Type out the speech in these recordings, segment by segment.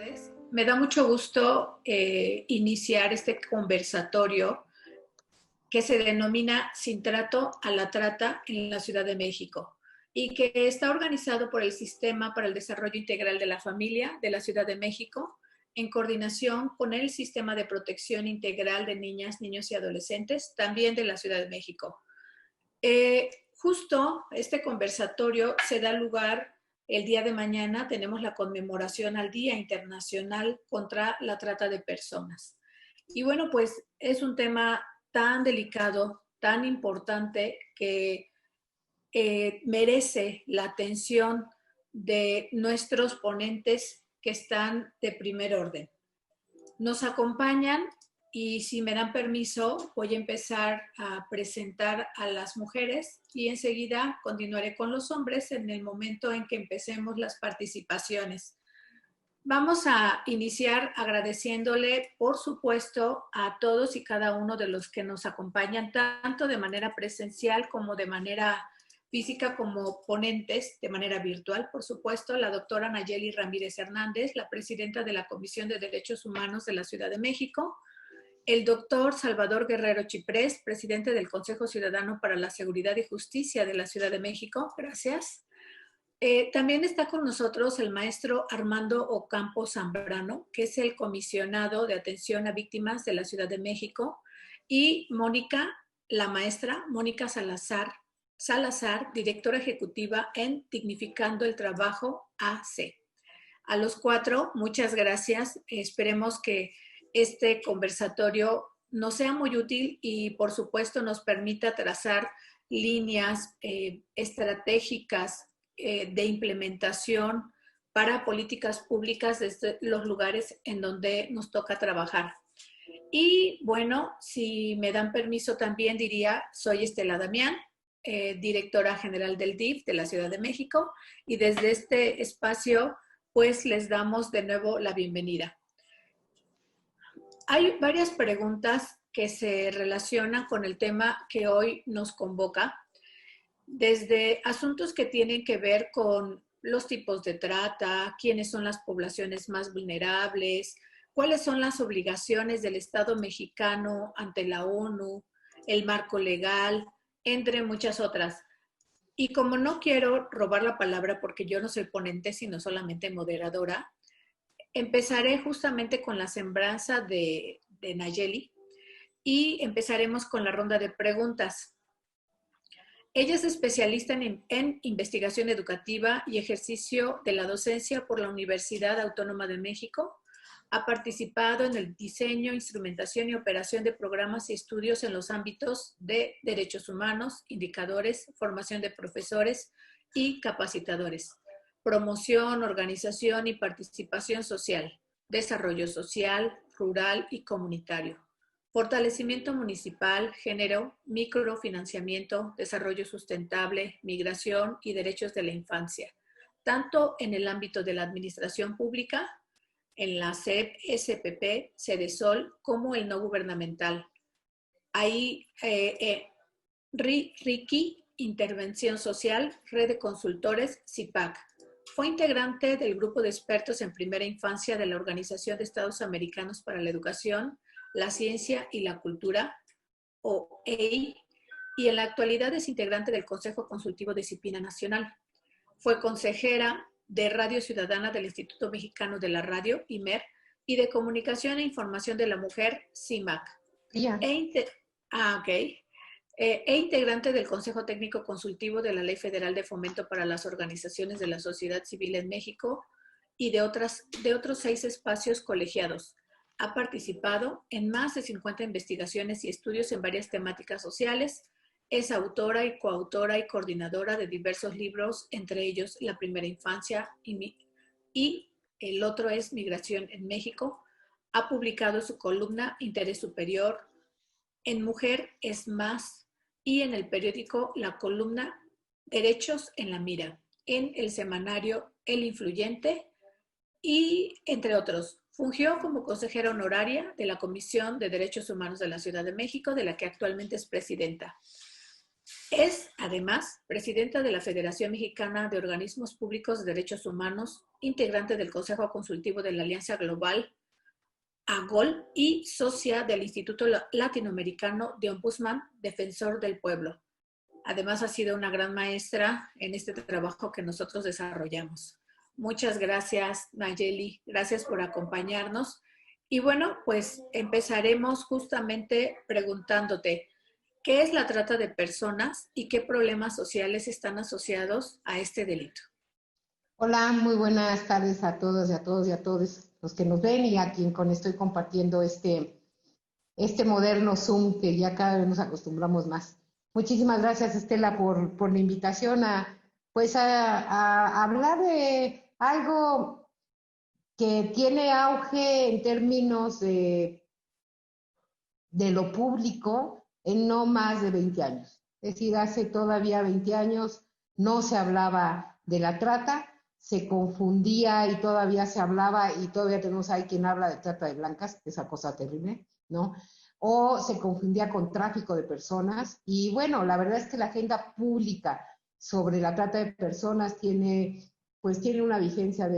tardes. Me da mucho gusto iniciar este conversatorio que se denomina Sin Trato a la Trata en la Ciudad de México y que está organizado por el Sistema para el Desarrollo Integral de la Familia de la Ciudad de México en coordinación con el Sistema de Protección Integral de Niñas, Niños y Adolescentes, también de la Ciudad de México. Justo este conversatorio se da lugar el día de mañana. Tenemos la conmemoración al Día Internacional contra la Trata de Personas. Y bueno, pues es un tema tan delicado, tan importante, que merece la atención de nuestros ponentes que están de primer orden. Nos acompañan y si me dan permiso voy a empezar a presentar a las mujeres y enseguida continuaré con los hombres en el momento en que empecemos las participaciones. Vamos a iniciar agradeciéndole, por supuesto, a todos y cada uno de los que nos acompañan, tanto de manera presencial como de manera física, como ponentes de manera virtual. Por supuesto, la doctora Nayeli Ramírez Hernández, la presidenta de la Comisión de Derechos Humanos de la Ciudad de México, el doctor Salvador Guerrero Chiprés, presidente del Consejo Ciudadano para la Seguridad y Justicia de la Ciudad de México. Gracias. También está con nosotros el maestro Armando Ocampo Zambrano, que es el comisionado de atención a víctimas de la Ciudad de México, y Mónica, la maestra Mónica Salazar, directora ejecutiva en Dignificando el Trabajo AC. A los cuatro, muchas gracias. Esperemos que este conversatorio nos sea muy útil y, por supuesto, nos permita trazar líneas estratégicas de implementación para políticas públicas desde los lugares en donde nos toca trabajar. Y bueno, si me dan permiso también diría, soy Estela Damián, directora general del DIF de la Ciudad de México, y desde este espacio pues les damos de nuevo la bienvenida. Hay varias preguntas que se relacionan con el tema que hoy nos convoca, desde asuntos que tienen que ver con los tipos de trata, quiénes son las poblaciones más vulnerables, cuáles son las obligaciones del Estado mexicano ante la ONU, el marco legal, entre muchas otras. Y como no quiero robar la palabra porque yo no soy ponente, sino solamente moderadora, empezaré justamente con la semblanza de Nayeli y empezaremos con la ronda de preguntas. Ella es especialista en investigación educativa y ejercicio de la docencia por la Universidad Autónoma de México. Ha participado en el diseño, instrumentación y operación de programas y estudios en los ámbitos de derechos humanos, indicadores, formación de profesores y capacitadores, promoción, organización y participación social, desarrollo social, rural y comunitario, fortalecimiento municipal, género, microfinanciamiento, desarrollo sustentable, migración y derechos de la infancia, tanto en el ámbito de la administración pública, en la SEP, SPP, CEDESOL, como el no gubernamental. Ahí, RICI, Intervención Social, Red de Consultores, CIPAC. Fue integrante del grupo de expertos en primera infancia de la Organización de Estados Americanos para la Educación, la Ciencia y la Cultura, OEI, y en la actualidad es integrante del Consejo Consultivo de Disciplina Nacional. Fue consejera de Radio Ciudadana del Instituto Mexicano de la Radio, IMER, y de Comunicación e Información de la Mujer, CIMAC. Yeah. E integrante del Consejo Técnico Consultivo de la Ley Federal de Fomento para las Organizaciones de la Sociedad Civil en México y de otros 6 espacios colegiados. Ha participado en más de 50 investigaciones y estudios en varias temáticas sociales. Es autora y coautora y coordinadora de diversos libros, entre ellos La Primera Infancia y el otro es Migración en México. Ha publicado su columna Interés Superior, en Mujer es Más y en el periódico la columna Derechos en la Mira, en el semanario El Influyente y entre otros. Fungió como consejera honoraria de la Comisión de Derechos Humanos de la Ciudad de México, de la que actualmente es presidenta. Es, además, presidenta de la Federación Mexicana de Organismos Públicos de Derechos Humanos, integrante del Consejo Consultivo de la Alianza Global AGOL y socia del Instituto Latinoamericano de Ombudsman, Defensor del Pueblo. Además, ha sido una gran maestra en este trabajo que nosotros desarrollamos. Muchas gracias, Nayeli. Gracias por acompañarnos. Y bueno, pues empezaremos justamente preguntándote, ¿qué es la trata de personas y qué problemas sociales están asociados a este delito? Hola, muy buenas tardes a todos y a todos y a todos los que nos ven y a quien con estoy compartiendo este moderno Zoom que ya cada vez nos acostumbramos más. Muchísimas gracias, Estela, por la invitación a hablar de algo que tiene auge en términos de lo público en no más de 20 años. Es decir, hace todavía 20 años no se hablaba de la trata, se confundía y todavía se hablaba, y todavía tenemos ahí quien habla de trata de blancas, esa cosa terrible, ¿no? O se confundía con tráfico de personas. Y bueno, la verdad es que la agenda pública sobre la trata de personas tiene una vigencia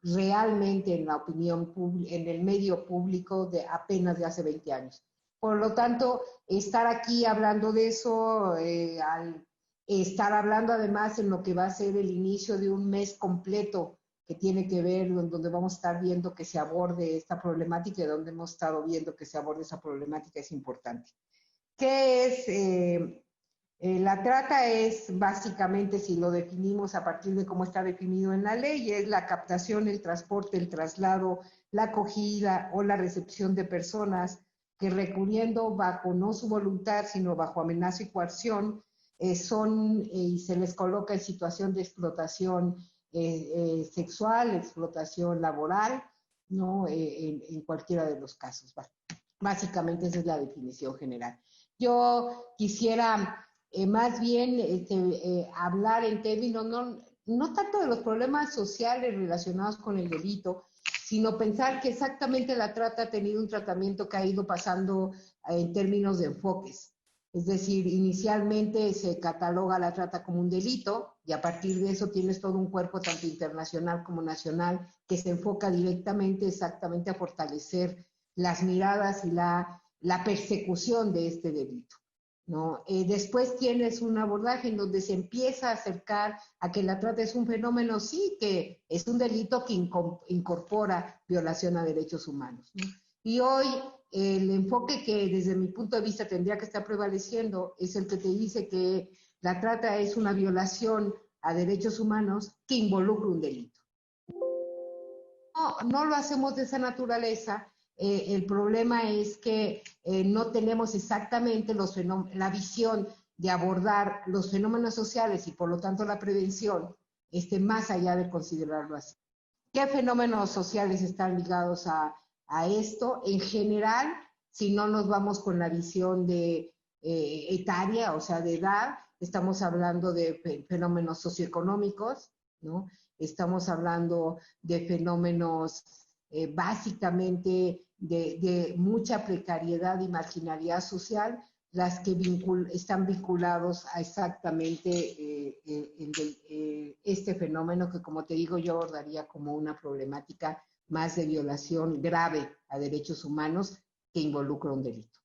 realmente en la opinión pública, en el medio público de apenas de hace 20 años. Por lo tanto, estar aquí hablando de eso, al estar hablando además en lo que va a ser el inicio de un mes completo que tiene que ver, donde vamos a estar viendo que se aborde esta problemática y donde hemos estado viendo que se aborde esa problemática, es importante. ¿Qué es? La trata es básicamente, si lo definimos a partir de cómo está definido en la ley, es la captación, el transporte, el traslado, la acogida o la recepción de personas que recurriendo bajo no su voluntad, sino bajo amenaza y coerción, y se les coloca en situación de explotación sexual, explotación laboral, ¿no? En cualquiera de los casos. Básicamente esa es la definición general. Yo quisiera más bien hablar en términos no tanto de los problemas sociales relacionados con el delito, sino pensar que exactamente la trata ha tenido un tratamiento que ha ido pasando en términos de enfoques. Es decir, inicialmente se cataloga la trata como un delito y a partir de eso tienes todo un cuerpo tanto internacional como nacional que se enfoca directamente exactamente a fortalecer las miradas y la persecución de este delito, ¿no? Después tienes un abordaje en donde se empieza a acercar a que la trata es un fenómeno, sí, que es un delito que incorpora violación a derechos humanos, ¿no? Y hoy el enfoque que desde mi punto de vista tendría que estar prevaleciendo es el que te dice que la trata es una violación a derechos humanos que involucra un delito. No lo hacemos de esa naturaleza. El problema es que no tenemos exactamente la visión de abordar los fenómenos sociales y por lo tanto la prevención más allá de considerarlo así. ¿Qué fenómenos sociales están ligados a esto? En general, si no nos vamos con la visión etaria, o sea, de edad, estamos hablando de fenómenos socioeconómicos, ¿no? Estamos hablando de fenómenos básicamente de mucha precariedad y marginalidad social, las que están vinculados a exactamente este fenómeno que, como te digo, yo abordaría como una problemática más de violación grave a derechos humanos que involucra un delito.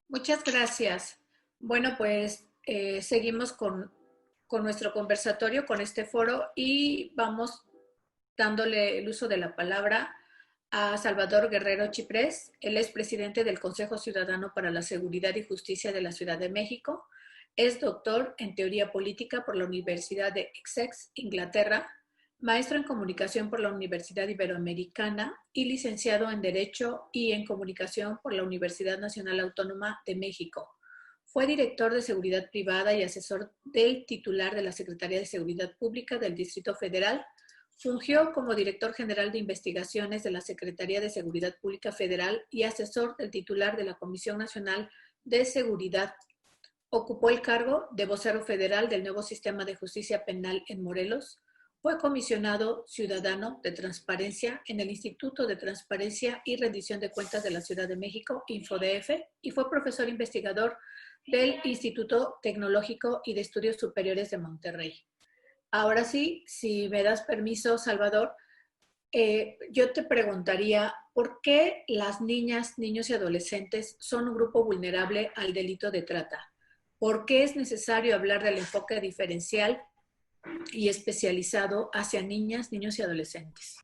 Muchas gracias. Bueno, pues seguimos con nuestro conversatorio, con este foro y vamos dándole el uso de la palabra a Salvador Guerrero Chiprés. Él es presidente del Consejo Ciudadano para la Seguridad y Justicia de la Ciudad de México. Es doctor en teoría política por la Universidad de Essex, Inglaterra, maestro en comunicación por la Universidad Iberoamericana y licenciado en Derecho y en Comunicación por la Universidad Nacional Autónoma de México. Fue director de Seguridad Privada y asesor del titular de la Secretaría de Seguridad Pública del Distrito Federal. Fungió como director general de investigaciones de la Secretaría de Seguridad Pública Federal y asesor del titular de la Comisión Nacional de Seguridad. Ocupó el cargo de vocero federal del nuevo sistema de justicia penal en Morelos. Fue comisionado ciudadano de transparencia en el Instituto de Transparencia y Rendición de Cuentas de la Ciudad de México, InfoDF, y fue profesor investigador del Instituto Tecnológico y de Estudios Superiores de Monterrey. Ahora sí, si me das permiso, Salvador, yo te preguntaría, ¿por qué las niñas, niños y adolescentes son un grupo vulnerable al delito de trata? ¿Por qué es necesario hablar del enfoque diferencial y especializado hacia niñas, niños y adolescentes?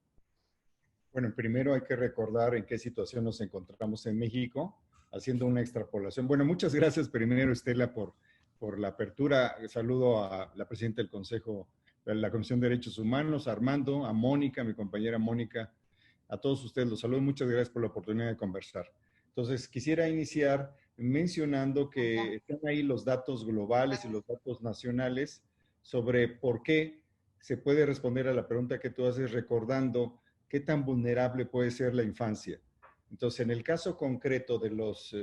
Bueno, primero hay que recordar en qué situación nos encontramos en México, haciendo una extrapolación. Bueno, muchas gracias primero, Estela, por la apertura. Saludo a la presidenta del Consejo de la Comisión de Derechos Humanos, a Armando, a Mónica, mi compañera Mónica, a todos ustedes los saludo. Muchas gracias por la oportunidad de conversar. Entonces, quisiera iniciar mencionando que están ahí los datos globales y los datos nacionales sobre por qué se puede responder a la pregunta que tú haces recordando qué tan vulnerable puede ser la infancia. Entonces, en el caso concreto de los,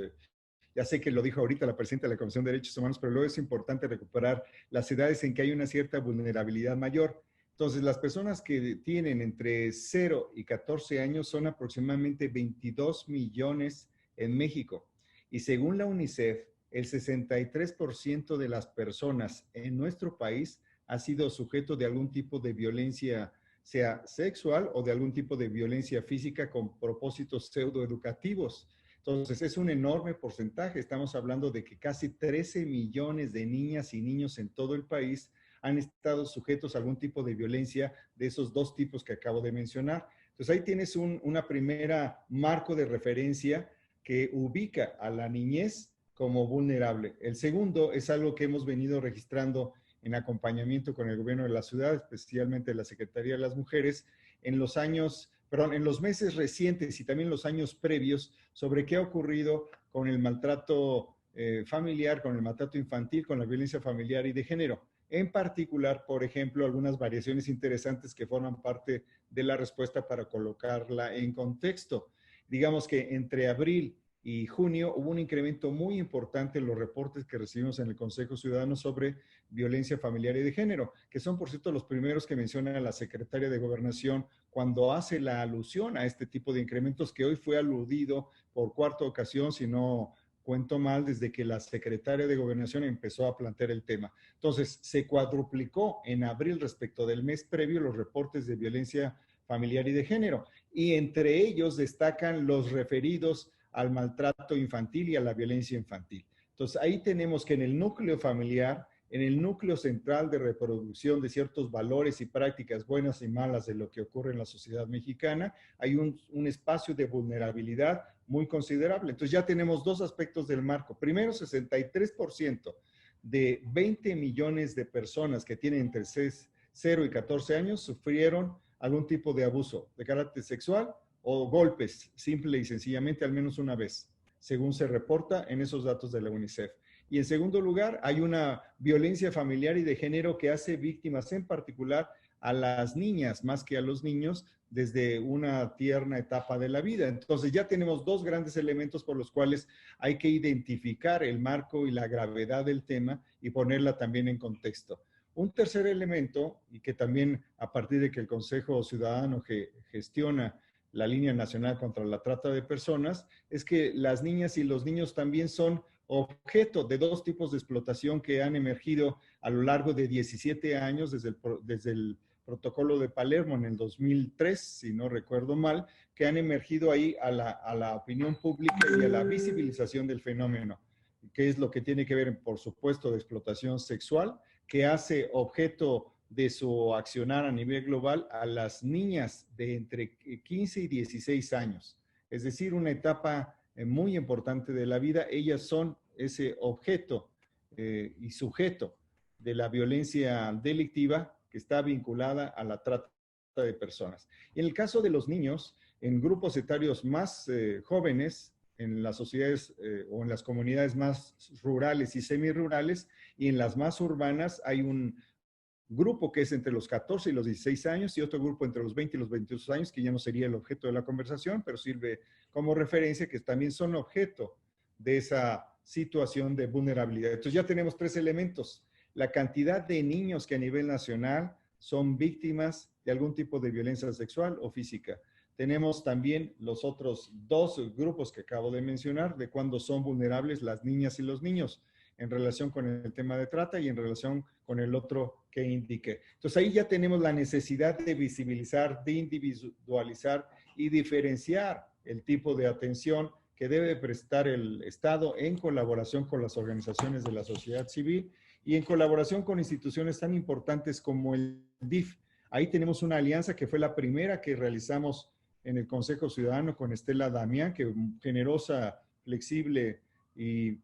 ya sé que lo dijo ahorita la presidenta de la Comisión de Derechos Humanos, pero luego es importante recuperar las edades en que hay una cierta vulnerabilidad mayor. Entonces, las personas que tienen entre 0 y 14 años son aproximadamente 22 millones en México. Y según la UNICEF, el 63% de las personas en nuestro país ha sido sujeto de algún tipo de violencia, sea sexual o de algún tipo de violencia física con propósitos pseudoeducativos. Entonces, es un enorme porcentaje. Estamos hablando de que casi 13 millones de niñas y niños en todo el país han estado sujetos a algún tipo de violencia de esos dos tipos que acabo de mencionar. Entonces, ahí tienes una primera marco de referencia que ubica a la niñez como vulnerable. El segundo es algo que hemos venido registrando en acompañamiento con el gobierno de la ciudad, especialmente la Secretaría de las Mujeres, en los meses recientes y también los años previos, sobre qué ha ocurrido con el maltrato familiar, con el maltrato infantil, con la violencia familiar y de género. En particular, por ejemplo, algunas variaciones interesantes que forman parte de la respuesta para colocarla en contexto. Digamos que entre abril y junio hubo un incremento muy importante en los reportes que recibimos en el Consejo Ciudadano sobre violencia familiar y de género, que son, por cierto, los primeros que menciona la secretaria de Gobernación cuando hace la alusión a este tipo de incrementos que hoy fue aludido por cuarta ocasión, si no cuento mal, desde que la secretaria de Gobernación empezó a plantear el tema. Entonces, se cuadruplicó en abril respecto del mes previo los reportes de violencia familiar y de género, y entre ellos destacan los referidos al maltrato infantil y a la violencia infantil. Entonces, ahí tenemos que en el núcleo familiar, en el núcleo central de reproducción de ciertos valores y prácticas buenas y malas de lo que ocurre en la sociedad mexicana, hay un espacio de vulnerabilidad muy considerable. Entonces, ya tenemos dos aspectos del marco. Primero, 63% de 20 millones de personas que tienen entre 0 y 14 años sufrieron algún tipo de abuso de carácter sexual o golpes, simple y sencillamente, al menos una vez, según se reporta en esos datos de la UNICEF. Y en segundo lugar, hay una violencia familiar y de género que hace víctimas en particular a las niñas más que a los niños desde una tierna etapa de la vida. Entonces ya tenemos dos grandes elementos por los cuales hay que identificar el marco y la gravedad del tema y ponerla también en contexto. Un tercer elemento, y que también a partir de que el Consejo Ciudadano gestiona la Línea Nacional contra la Trata de Personas, es que las niñas y los niños también son objeto de dos tipos de explotación que han emergido a lo largo de 17 años desde el protocolo de Palermo en el 2003, si no recuerdo mal, que han emergido ahí a la opinión pública y a la visibilización del fenómeno, que es lo que tiene que ver, por supuesto, de explotación sexual, que hace objeto de su accionar a nivel global a las niñas de entre 15 y 16 años. Es decir, una etapa muy importante de la vida. Ellas son ese objeto y sujeto de la violencia delictiva que está vinculada a la trata de personas. Y en el caso de los niños, en grupos etarios más jóvenes, en las sociedades o en las comunidades más rurales y semirurales y en las más urbanas hay un grupo que es entre los 14 y los 16 años y otro grupo entre los 20 y los 22 años, que ya no sería el objeto de la conversación, pero sirve como referencia, que también son objeto de esa situación de vulnerabilidad. Entonces ya tenemos tres elementos. La cantidad de niños que a nivel nacional son víctimas de algún tipo de violencia sexual o física. Tenemos también los otros dos grupos que acabo de mencionar, de cuando son vulnerables las niñas y los niños en relación con el tema de trata y en relación con el otro que indiqué. Entonces ahí ya tenemos la necesidad de visibilizar, de individualizar y diferenciar el tipo de atención que debe prestar el Estado en colaboración con las organizaciones de la sociedad civil y en colaboración con instituciones tan importantes como el DIF. Ahí tenemos una alianza que fue la primera que realizamos en el Consejo Ciudadano con Estela Damián, que generosa, flexible y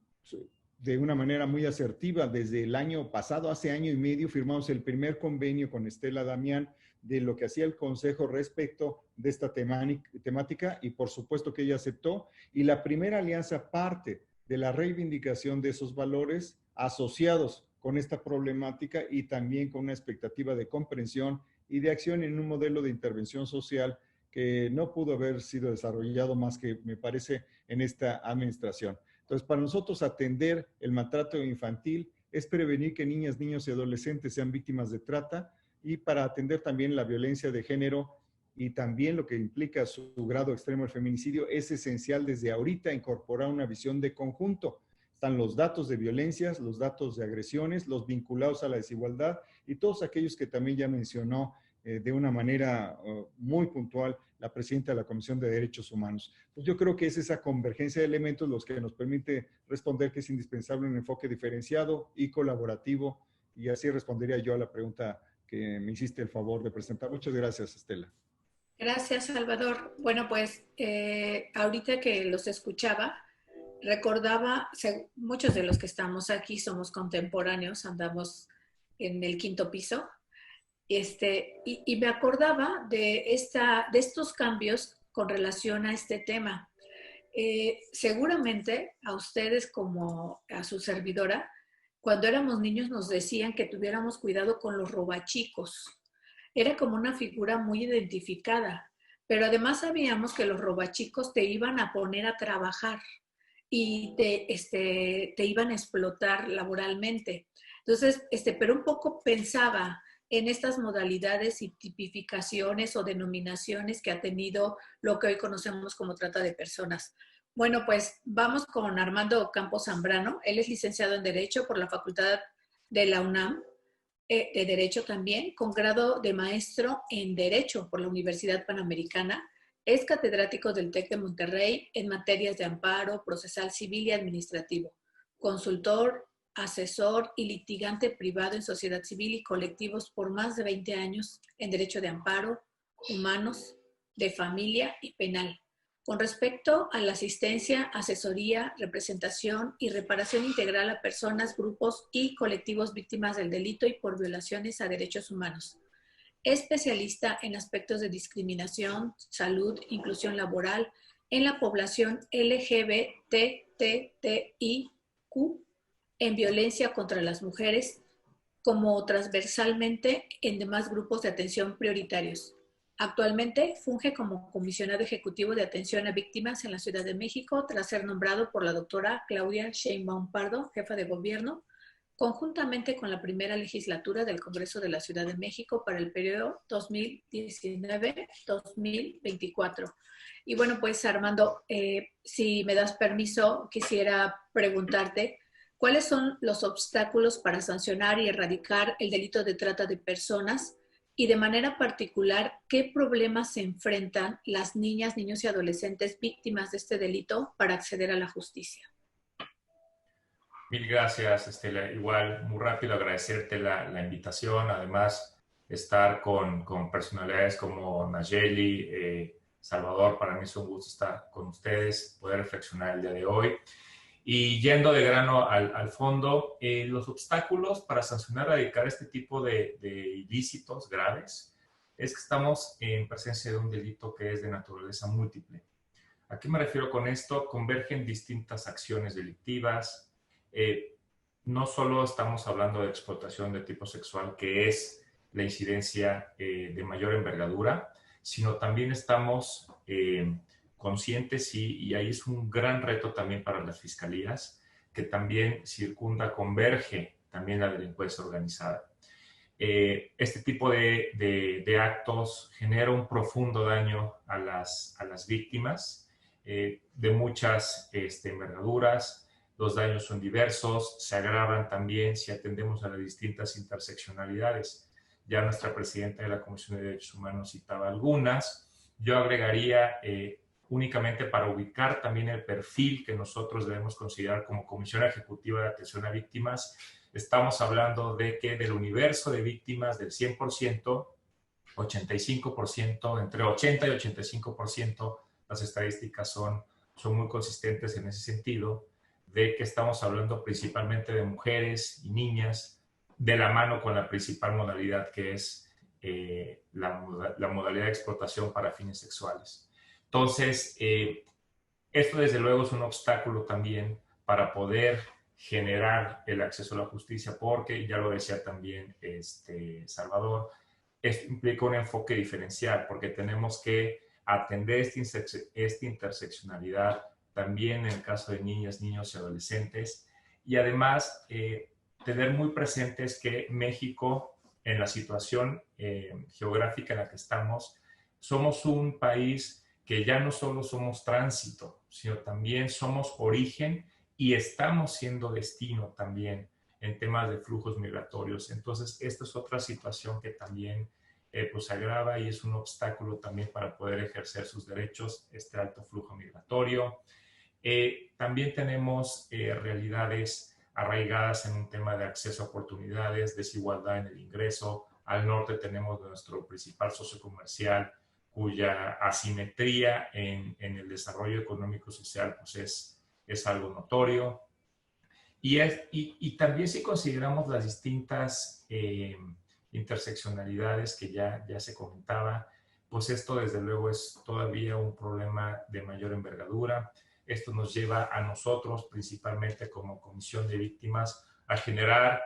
de una manera muy asertiva, desde el año pasado, hace año y medio, firmamos el primer convenio con Estela Damián de lo que hacía el Consejo respecto de esta temática y por supuesto que ella aceptó. Y la primera alianza parte de la reivindicación de esos valores asociados con esta problemática y también con una expectativa de comprensión y de acción en un modelo de intervención social que no pudo haber sido desarrollado más que, me parece, en esta administración. Entonces, para nosotros atender el maltrato infantil es prevenir que niñas, niños y adolescentes sean víctimas de trata y para atender también la violencia de género y también lo que implica su grado extremo del feminicidio, es esencial desde ahorita incorporar una visión de conjunto. Están los datos de violencias, los datos de agresiones, los vinculados a la desigualdad y todos aquellos que también ya mencionó de una manera muy puntual la presidenta de la Comisión de Derechos Humanos. Pues yo creo que es esa convergencia de elementos los que nos permite responder que es indispensable un enfoque diferenciado y colaborativo, y así respondería yo a la pregunta que me hiciste el favor de presentar. Muchas gracias, Estela. Gracias, Salvador. Bueno, pues ahorita que los escuchaba, recordaba, muchos de los que estamos aquí somos contemporáneos, andamos en el quinto piso, y me acordaba de estos cambios con relación a este tema. Seguramente a ustedes como a su servidora, cuando éramos niños nos decían que tuviéramos cuidado con los robachicos. Era como una figura muy identificada, pero además sabíamos que los robachicos te iban a poner a trabajar y te iban a explotar laboralmente. Entonces, pero un poco pensaba en estas modalidades y tipificaciones o denominaciones que ha tenido lo que hoy conocemos como trata de personas. Bueno, pues vamos con Armando Campos Zambrano. Él es licenciado en Derecho por la Facultad de la UNAM, de Derecho también, con grado de maestro en Derecho por la Universidad Panamericana. Es catedrático del TEC de Monterrey en materias de amparo, procesal civil y administrativo. Consultor, asesor y litigante privado en sociedad civil y colectivos por más de 20 años en derecho de amparo, humanos, de familia y penal. Con respecto a la asistencia, asesoría, representación y reparación integral a personas, grupos y colectivos víctimas del delito y por violaciones a derechos humanos. Especialista en aspectos de discriminación, salud, inclusión laboral en la población LGBTTIQ, en violencia contra las mujeres, como transversalmente en demás grupos de atención prioritarios. Actualmente funge como comisionado ejecutivo de atención a víctimas en la Ciudad de México tras ser nombrado por la doctora Claudia Sheinbaum Pardo, jefa de gobierno, conjuntamente con la primera legislatura del Congreso de la Ciudad de México para el periodo 2019-2024. Y bueno, pues Armando, si me das permiso, quisiera preguntarte, ¿cuáles son los obstáculos para sancionar y erradicar el delito de trata de personas? Y de manera particular, ¿qué problemas se enfrentan las niñas, niños y adolescentes víctimas de este delito para acceder a la justicia? Mil gracias, Estela. Igual, muy rápido agradecerte la invitación. Además, estar con personalidades como Nayeli, Salvador, para mí es un gusto estar con ustedes, poder reflexionar el día de hoy. Y yendo de grano al fondo, los obstáculos para sancionar y erradicar este tipo de ilícitos graves es que estamos en presencia de un delito que es de naturaleza múltiple. ¿A qué me refiero con esto? Convergen distintas acciones delictivas. No solo estamos hablando de explotación de tipo sexual, que es la incidencia de mayor envergadura, sino también estamos conscientes y ahí es un gran reto también para las fiscalías, que también converge también la delincuencia organizada. este tipo de actos genera un profundo daño a las víctimas de muchas envergaduras. Los daños son diversos, se agravan también si atendemos a las distintas interseccionalidades. Ya nuestra presidenta de la Comisión de Derechos Humanos citaba algunas. Yo agregaría únicamente para ubicar también el perfil que nosotros debemos considerar como Comisión Ejecutiva de Atención a Víctimas. Estamos hablando de que del universo de víctimas del 100%, 85%, entre 80 y 85%, las estadísticas son muy consistentes en ese sentido, de que estamos hablando principalmente de mujeres y niñas, de la mano con la principal modalidad que es la modalidad de explotación para fines sexuales. Entonces, esto desde luego es un obstáculo también para poder generar el acceso a la justicia, porque ya lo decía también Salvador, esto implica un enfoque diferencial, porque tenemos que atender esta interseccionalidad también en el caso de niñas, niños y adolescentes, y además tener muy presentes que México, en la situación geográfica en la que estamos, somos un país que ya no solo somos tránsito, sino también somos origen y estamos siendo destino también en temas de flujos migratorios. Entonces, esta es otra situación que también pues agrava y es un obstáculo también para poder ejercer sus derechos, este alto flujo migratorio. También tenemos realidades arraigadas en un tema de acceso a oportunidades, desigualdad en el ingreso. Al norte tenemos nuestro principal socio comercial, cuya asimetría en el desarrollo económico y social pues es algo notorio. Y también si consideramos las distintas interseccionalidades que ya se comentaba, pues esto desde luego es todavía un problema de mayor envergadura. Esto nos lleva a nosotros, principalmente como Comisión de Víctimas, a generar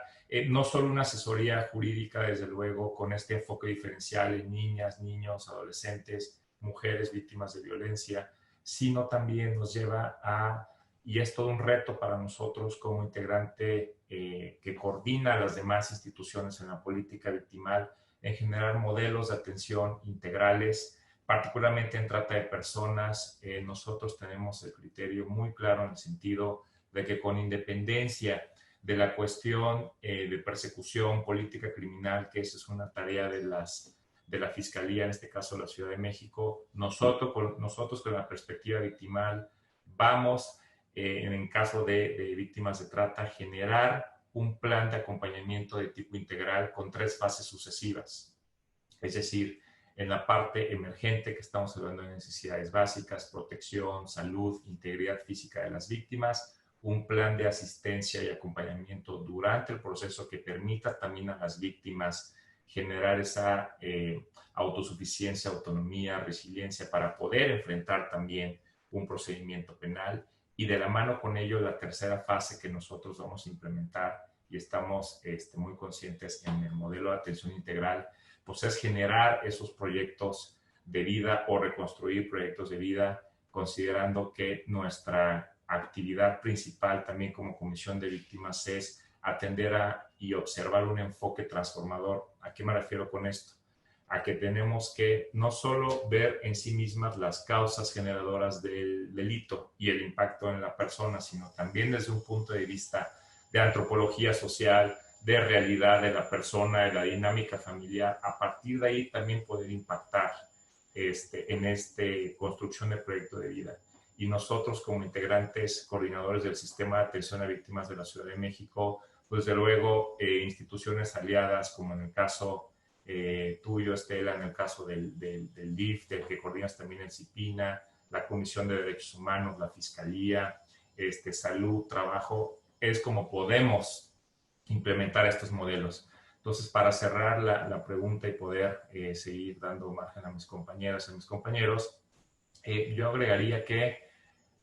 no solo una asesoría jurídica, desde luego, con este enfoque diferencial en niñas, niños, adolescentes, mujeres víctimas de violencia, sino también nos lleva a, y es todo un reto para nosotros como integrante que coordina las demás instituciones en la política victimal, en generar modelos de atención integrales, particularmente en trata de personas. Nosotros tenemos el criterio muy claro en el sentido de que con independencia de la cuestión de persecución política criminal, que esa es una tarea de la Fiscalía, en este caso la Ciudad de México, nosotros con la perspectiva victimal vamos, en caso de víctimas de trata, generar un plan de acompañamiento de tipo integral con 3 fases sucesivas. Es decir, en la parte emergente, que estamos hablando de necesidades básicas, protección, salud, integridad física de las víctimas, un plan de asistencia y acompañamiento durante el proceso que permita también a las víctimas generar esa autosuficiencia, autonomía, resiliencia para poder enfrentar también un procedimiento penal, y de la mano con ello la tercera fase que nosotros vamos a implementar y estamos muy conscientes en el modelo de atención integral, pues es generar esos proyectos de vida o reconstruir proyectos de vida, considerando que nuestra actividad principal también como Comisión de Víctimas es atender y observar un enfoque transformador. ¿A qué me refiero con esto? A que tenemos que no solo ver en sí mismas las causas generadoras del delito y el impacto en la persona, sino también desde un punto de vista de antropología social, de realidad de la persona, de la dinámica familiar, a partir de ahí también poder impactar en esta construcción de proyecto de vida. Y nosotros como integrantes, coordinadores del Sistema de Atención a Víctimas de la Ciudad de México, pues de luego instituciones aliadas, como en el caso tuyo, Estela, en el caso del DIF, del que coordinas también el CIPINA, la Comisión de Derechos Humanos, la Fiscalía, Salud, Trabajo, es como podemos implementar estos modelos. Entonces, para cerrar la pregunta y poder seguir dando margen a mis compañeras y a mis compañeros, yo agregaría que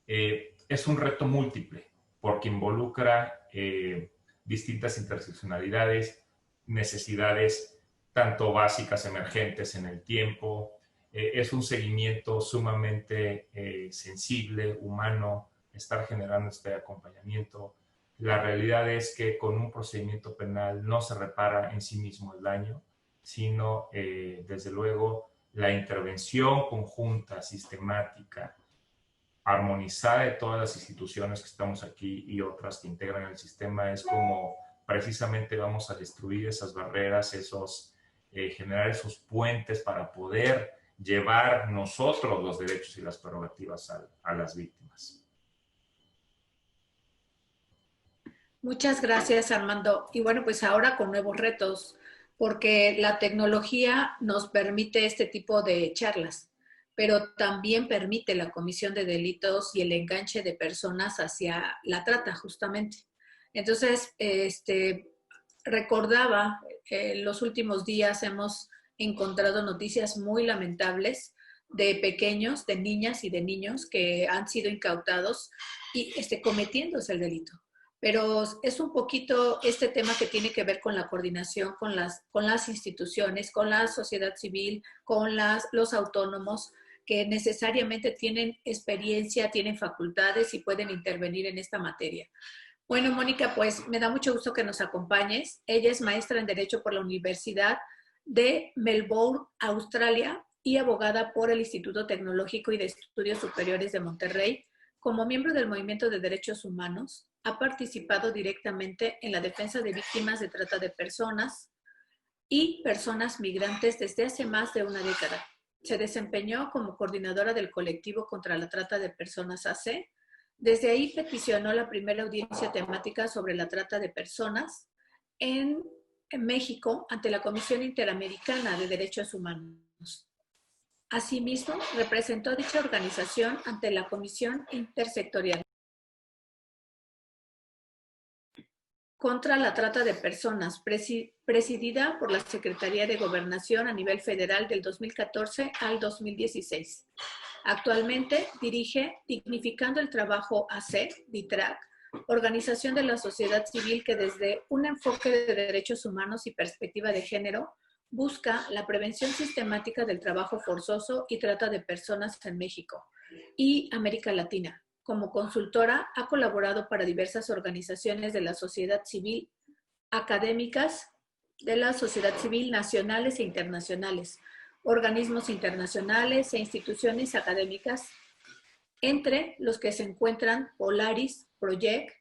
es un reto múltiple porque involucra distintas interseccionalidades, necesidades tanto básicas, emergentes en el tiempo. Es un seguimiento sumamente sensible, humano, estar generando este acompañamiento. La realidad es que con un procedimiento penal no se repara en sí mismo el daño, sino, desde luego, la intervención conjunta, sistemática, armonizada de todas las instituciones que estamos aquí y otras que integran el sistema es como precisamente vamos a destruir esas barreras, generar esos puentes para poder llevar nosotros los derechos y las prerrogativas a las víctimas. Muchas gracias, Armando. Y bueno, pues ahora con nuevos retos, porque la tecnología nos permite este tipo de charlas, pero también permite la comisión de delitos y el enganche de personas hacia la trata, justamente. Entonces, recordaba, los últimos días hemos encontrado noticias muy lamentables de pequeños, de niñas y de niños que han sido incautados y cometiéndose el delito. Pero es un poquito este tema que tiene que ver con la coordinación con las instituciones, con la sociedad civil, con los autónomos, que necesariamente tienen experiencia, tienen facultades y pueden intervenir en esta materia. Bueno, Mónica, pues me da mucho gusto que nos acompañes. Ella es maestra en Derecho por la Universidad de Melbourne, Australia, y abogada por el Instituto Tecnológico y de Estudios Superiores de Monterrey. Como miembro del Movimiento de Derechos Humanos, ha participado directamente en la defensa de víctimas de trata de personas y personas migrantes desde hace más de una década. Se desempeñó como coordinadora del colectivo contra la trata de personas AC. Desde ahí peticionó la primera audiencia temática sobre la trata de personas en México ante la Comisión Interamericana de Derechos Humanos. Asimismo, representó a dicha organización ante la Comisión Intersectorial contra la trata de personas, presidida por la Secretaría de Gobernación a nivel federal del 2014 al 2016. Actualmente dirige Dignificando el Trabajo AC, DITRAC, organización de la sociedad civil que desde un enfoque de derechos humanos y perspectiva de género busca la prevención sistemática del trabajo forzoso y trata de personas en México y América Latina. Como consultora, ha colaborado para diversas organizaciones de la sociedad civil, académicas de la sociedad civil nacionales e internacionales, organismos internacionales e instituciones académicas, entre los que se encuentran Polaris, Project.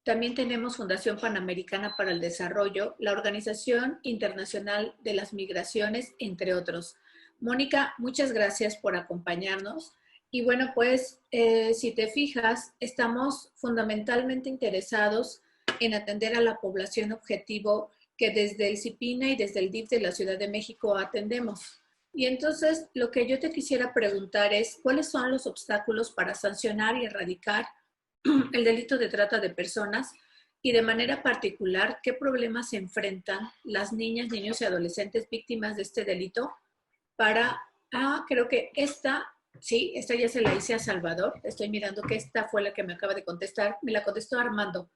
También tenemos Fundación Panamericana para el Desarrollo, la Organización Internacional de las Migraciones, entre otros. Mónica, muchas gracias por acompañarnos. Y bueno, pues si te fijas, estamos fundamentalmente interesados en atender a la población objetivo que desde el CIPINA y desde el DIF de la Ciudad de México atendemos. Y entonces, lo que yo te quisiera preguntar es, ¿cuáles son los obstáculos para sancionar y erradicar el delito de trata de personas? Y de manera particular, ¿qué problemas se enfrentan las niñas, niños y adolescentes víctimas de este delito para, creo que esta ya se la hice a Salvador, estoy mirando que esta fue la que me acaba de contestar, me la contestó Armando.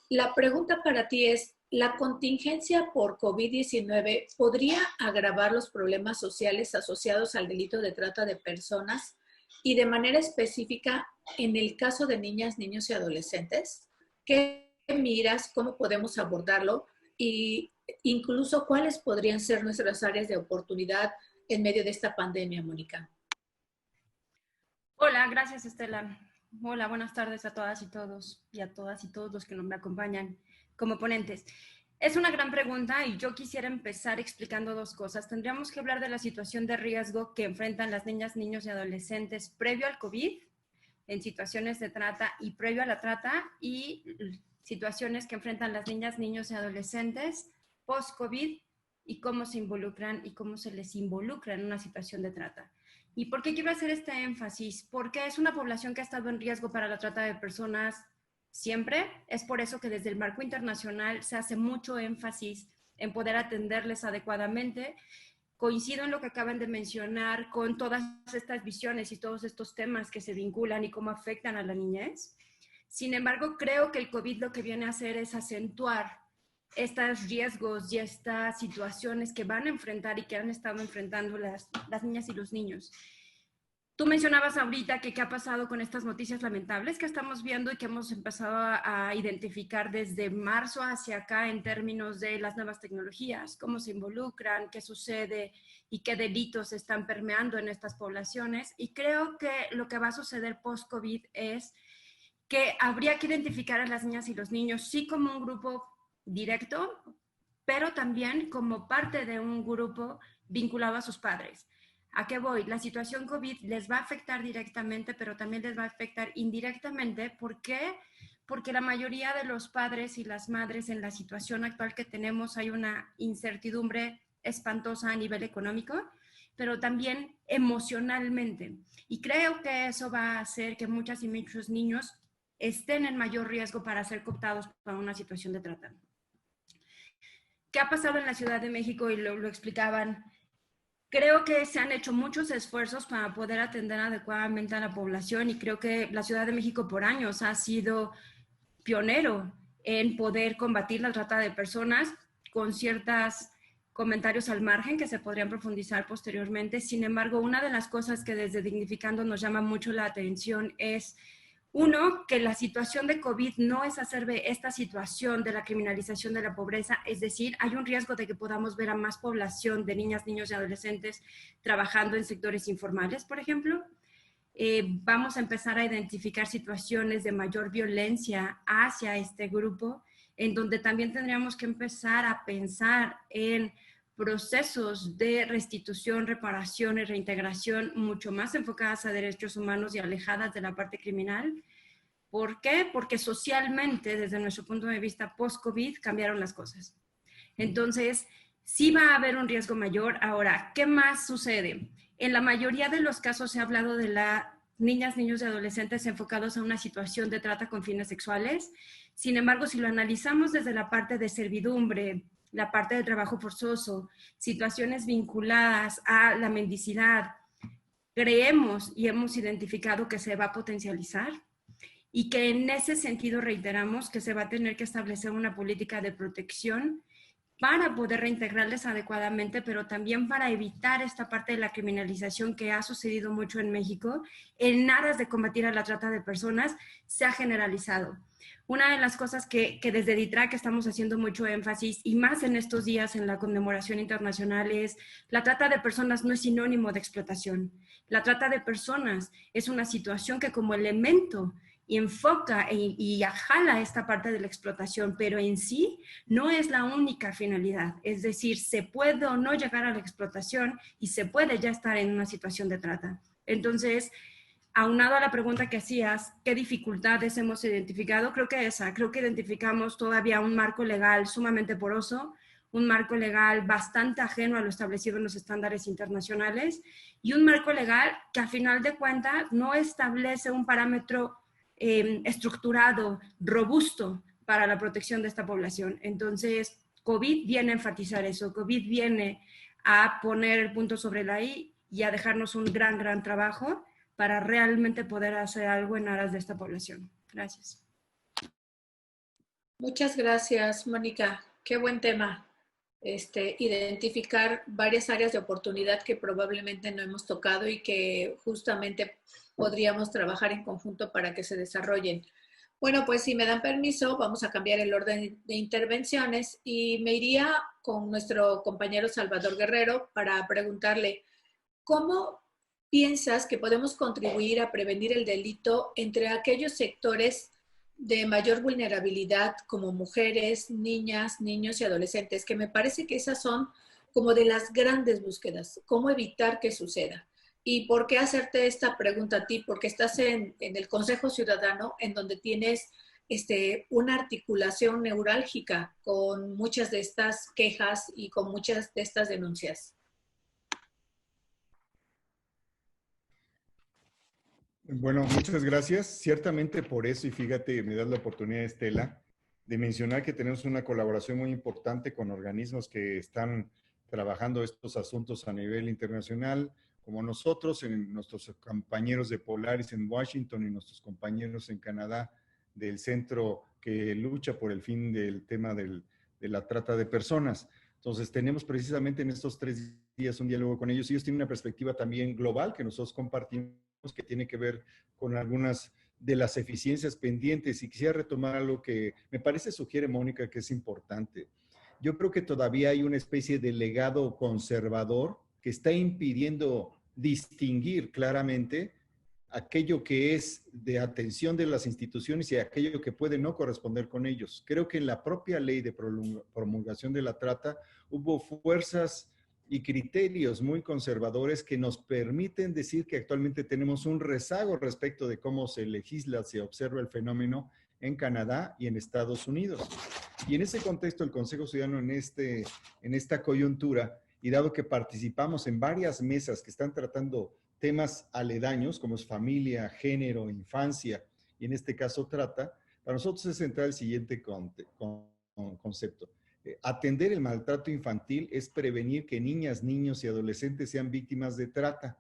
La pregunta para ti es, ¿la contingencia por COVID-19 podría agravar los problemas sociales asociados al delito de trata de personas? Y de manera específica, en el caso de niñas, niños y adolescentes, ¿qué miras? ¿Cómo podemos abordarlo? Y incluso, ¿cuáles podrían ser nuestras áreas de oportunidad en medio de esta pandemia, Mónica? Hola, gracias, Estela. Hola, buenas tardes a todas y todos y a todas y todos los que me acompañan como ponentes. Es una gran pregunta y yo quisiera empezar explicando dos cosas. Tendríamos que hablar de la situación de riesgo que enfrentan las niñas, niños y adolescentes previo al COVID, en situaciones de trata y previo a la trata, y situaciones que enfrentan las niñas, niños y adolescentes post-COVID y cómo se involucran y cómo se les involucra en una situación de trata. ¿Y por qué quiero hacer este énfasis? Porque es una población que ha estado en riesgo para la trata de personas siempre. Es por eso que desde el marco internacional se hace mucho énfasis en poder atenderles adecuadamente. Coincido en lo que acaban de mencionar con todas estas visiones y todos estos temas que se vinculan y cómo afectan a la niñez. Sin embargo, creo que el COVID lo que viene a hacer es acentuar estos riesgos y estas situaciones que van a enfrentar y que han estado enfrentando las niñas y los niños. Tú mencionabas ahorita que qué ha pasado con estas noticias lamentables que estamos viendo y que hemos empezado a identificar desde marzo hacia acá en términos de las nuevas tecnologías, cómo se involucran, qué sucede y qué delitos están permeando en estas poblaciones. Y creo que lo que va a suceder post-COVID es que habría que identificar a las niñas y los niños sí como un grupo directo, pero también como parte de un grupo vinculado a sus padres. ¿A qué voy? La situación COVID les va a afectar directamente, pero también les va a afectar indirectamente. ¿Por qué? Porque la mayoría de los padres y las madres en la situación actual que tenemos hay una incertidumbre espantosa a nivel económico, pero también emocionalmente. Y creo que eso va a hacer que muchas y muchos niños estén en mayor riesgo para ser cooptados para una situación de trata. ¿Qué ha pasado en la Ciudad de México? Y lo explicaban. Creo que se han hecho muchos esfuerzos para poder atender adecuadamente a la población y creo que la Ciudad de México por años ha sido pionero en poder combatir la trata de personas con ciertos comentarios al margen que se podrían profundizar posteriormente. Sin embargo, una de las cosas que desde Dignificando nos llama mucho la atención es uno, que la situación de COVID no exacerbe esta situación de la criminalización de la pobreza, es decir, hay un riesgo de que podamos ver a más población de niñas, niños y adolescentes trabajando en sectores informales, por ejemplo. Vamos a empezar a identificar situaciones de mayor violencia hacia este grupo, en donde también tendríamos que empezar a pensar en procesos de restitución, reparación y reintegración mucho más enfocadas a derechos humanos y alejadas de la parte criminal. ¿Por qué? Porque socialmente, desde nuestro punto de vista post-COVID, cambiaron las cosas. Entonces, sí va a haber un riesgo mayor. Ahora, ¿qué más sucede? En la mayoría de los casos se ha hablado de las niñas, niños y adolescentes enfocados a una situación de trata con fines sexuales. Sin embargo, si lo analizamos desde la parte de servidumbre, la parte de trabajo forzoso, situaciones vinculadas a la mendicidad, creemos y hemos identificado que se va a potencializar y que en ese sentido reiteramos que se va a tener que establecer una política de protección para poder reintegrarles adecuadamente, pero también para evitar esta parte de la criminalización que ha sucedido mucho en México, en aras de combatir a la trata de personas, se ha generalizado. Una de las cosas que desde DITRAC estamos haciendo mucho énfasis, y más en estos días en la conmemoración internacional, es la trata de personas no es sinónimo de explotación. La trata de personas es una situación que como elemento y enfoca y jala esta parte de la explotación, pero en sí no es la única finalidad. Es decir, se puede o no llegar a la explotación y se puede ya estar en una situación de trata. Entonces, aunado a la pregunta que hacías, ¿qué dificultades hemos identificado? Creo que identificamos todavía un marco legal sumamente poroso, un marco legal bastante ajeno a lo establecido en los estándares internacionales y un marco legal que a final de cuentas no establece un parámetro estructurado, robusto para la protección de esta población. Entonces, COVID viene a enfatizar eso, COVID viene a poner el punto sobre la I y a dejarnos un gran trabajo para realmente poder hacer algo en aras de esta población. Gracias. Muchas gracias, Mónica. Qué buen tema. Identificar varias áreas de oportunidad que probablemente no hemos tocado y que justamente podríamos trabajar en conjunto para que se desarrollen. Bueno, pues si me dan permiso, vamos a cambiar el orden de intervenciones y me iría con nuestro compañero Salvador Guerrero para preguntarle, ¿cómo piensas que podemos contribuir a prevenir el delito entre aquellos sectores de mayor vulnerabilidad como mujeres, niñas, niños y adolescentes? Que me parece que esas son como de las grandes búsquedas. ¿Cómo evitar que suceda? ¿Y por qué hacerte esta pregunta a ti? Porque estás en el Consejo Ciudadano, en donde tienes una articulación neurálgica con muchas de estas quejas y con muchas de estas denuncias. Bueno, muchas gracias. Ciertamente por eso, y fíjate, me das la oportunidad, Estela, de mencionar que tenemos una colaboración muy importante con organismos que están trabajando estos asuntos a nivel internacional, como nosotros, en nuestros compañeros de Polaris en Washington y nuestros compañeros en Canadá del centro que lucha por el fin del tema de la trata de personas. Entonces, tenemos precisamente en estos 3 días un diálogo con ellos y ellos tienen una perspectiva también global que nosotros compartimos que tiene que ver con algunas de las eficiencias pendientes, y quisiera retomar algo que me parece sugiere Mónica que es importante. Yo creo que todavía hay una especie de legado conservador que está impidiendo distinguir claramente aquello que es de atención de las instituciones y aquello que puede no corresponder con ellos. Creo que en la propia ley de promulgación de la trata hubo fuerzas y criterios muy conservadores que nos permiten decir que actualmente tenemos un rezago respecto de cómo se legisla, se observa el fenómeno en Canadá y en Estados Unidos. Y en ese contexto, el Consejo Ciudadano en esta coyuntura, y dado que participamos en varias mesas que están tratando temas aledaños, como es familia, género, infancia, y en este caso trata, para nosotros es central el siguiente concepto. Atender el maltrato infantil es prevenir que niñas, niños y adolescentes sean víctimas de trata,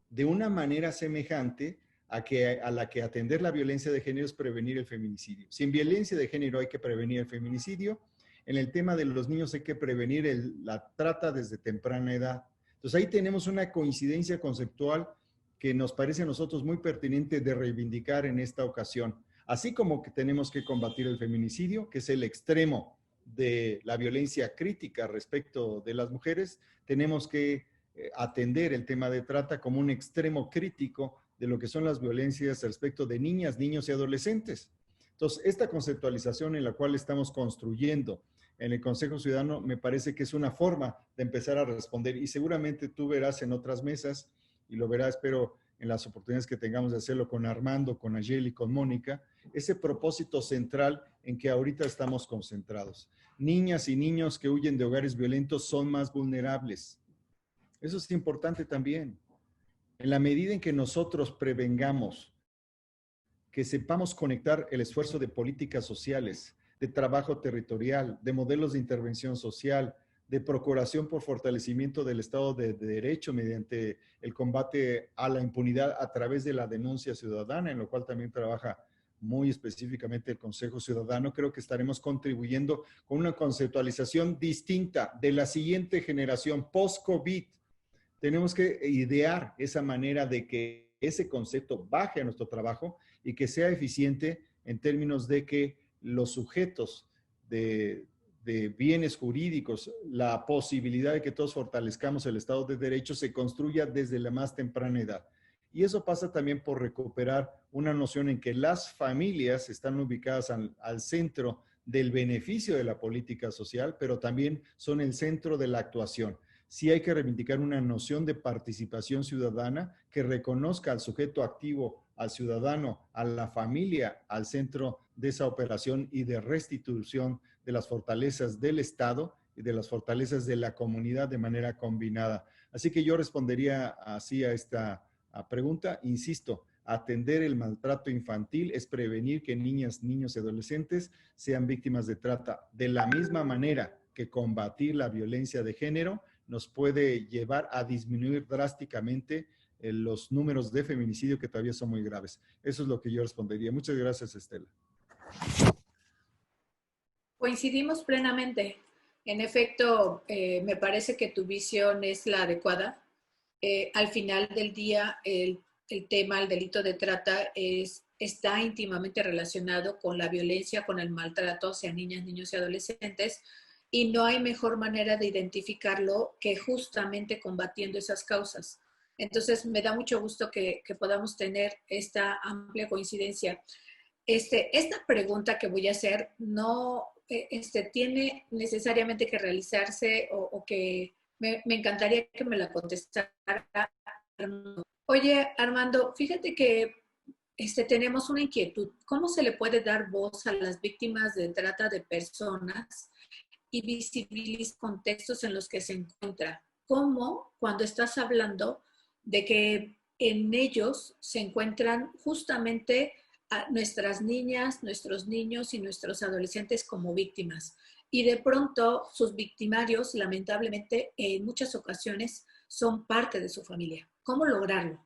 de una manera semejante a la que atender la violencia de género es prevenir el feminicidio. Si en violencia de género hay que prevenir el feminicidio, en el tema de los niños hay que prevenir la trata desde temprana edad. Entonces ahí tenemos una coincidencia conceptual que nos parece a nosotros muy pertinente de reivindicar en esta ocasión. Así como que tenemos que combatir el feminicidio, que es el extremo de la violencia crítica respecto de las mujeres, tenemos que atender el tema de trata como un extremo crítico de lo que son las violencias respecto de niñas, niños y adolescentes. Entonces, esta conceptualización en la cual estamos construyendo en el Consejo Ciudadano me parece que es una forma de empezar a responder, y seguramente tú verás en otras mesas, y lo verás, espero, en las oportunidades que tengamos de hacerlo con Armando, con Nayeli, con Mónica, ese propósito central en que ahorita estamos concentrados. Niñas y niños que huyen de hogares violentos son más vulnerables. Eso es importante también. En la medida en que nosotros prevengamos, que sepamos conectar el esfuerzo de políticas sociales, de trabajo territorial, de modelos de intervención social, de procuración por fortalecimiento del Estado de Derecho mediante el combate a la impunidad a través de la denuncia ciudadana, en lo cual también trabaja muy específicamente el Consejo Ciudadano, creo que estaremos contribuyendo con una conceptualización distinta de la siguiente generación post-COVID. Tenemos que idear esa manera de que ese concepto baje a nuestro trabajo y que sea eficiente en términos de que los sujetos de bienes jurídicos, la posibilidad de que todos fortalezcamos el Estado de Derecho se construya desde la más temprana edad. Y eso pasa también por recuperar una noción en que las familias están ubicadas al centro del beneficio de la política social, pero también son el centro de la actuación. Sí hay que reivindicar una noción de participación ciudadana que reconozca al sujeto activo, al ciudadano, a la familia, al centro de esa operación y de restitución de las fortalezas del Estado y de las fortalezas de la comunidad de manera combinada. Así que yo respondería así a esta pregunta. Insisto, atender el maltrato infantil es prevenir que niñas, niños y adolescentes sean víctimas de trata. De la misma manera que combatir la violencia de género nos puede llevar a disminuir drásticamente los números de feminicidio que todavía son muy graves. Eso es lo que yo respondería. Muchas gracias, Estela. Coincidimos plenamente. En efecto, me parece que tu visión es la adecuada. Al final del día, el tema, el delito de trata está íntimamente relacionado con la violencia, con el maltrato hacia niñas, niños y adolescentes, y no hay mejor manera de identificarlo que justamente combatiendo esas causas. Entonces, me da mucho gusto que podamos tener esta amplia coincidencia. Esta pregunta que voy a hacer no tiene necesariamente que realizarse o que me encantaría que me la contestara Armando. Oye, Armando, fíjate que tenemos una inquietud. ¿Cómo se le puede dar voz a las víctimas de trata de personas y visibilizar contextos en los que se encuentra? ¿Cómo cuando estás hablando de que en ellos se encuentran justamente a nuestras niñas, nuestros niños y nuestros adolescentes como víctimas? Y de pronto sus victimarios, lamentablemente, en muchas ocasiones son parte de su familia. ¿Cómo lograrlo?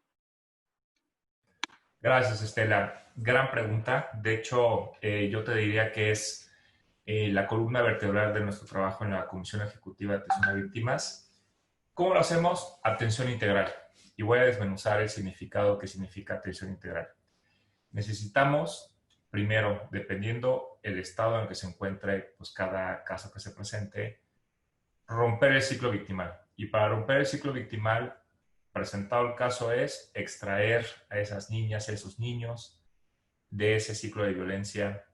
Gracias, Estela. Gran pregunta. De hecho, yo te diría que es la columna vertebral de nuestro trabajo en la Comisión Ejecutiva de Atención a Víctimas. ¿Cómo lo hacemos? Atención integral. y voy a desmenuzar el significado que significa atención integral. Necesitamos, primero, dependiendo el estado en el que se encuentre pues, cada caso que se presente, romper el ciclo victimal. Y para romper el ciclo victimal, presentado el caso, es extraer a esas niñas, a esos niños de ese ciclo de violencia,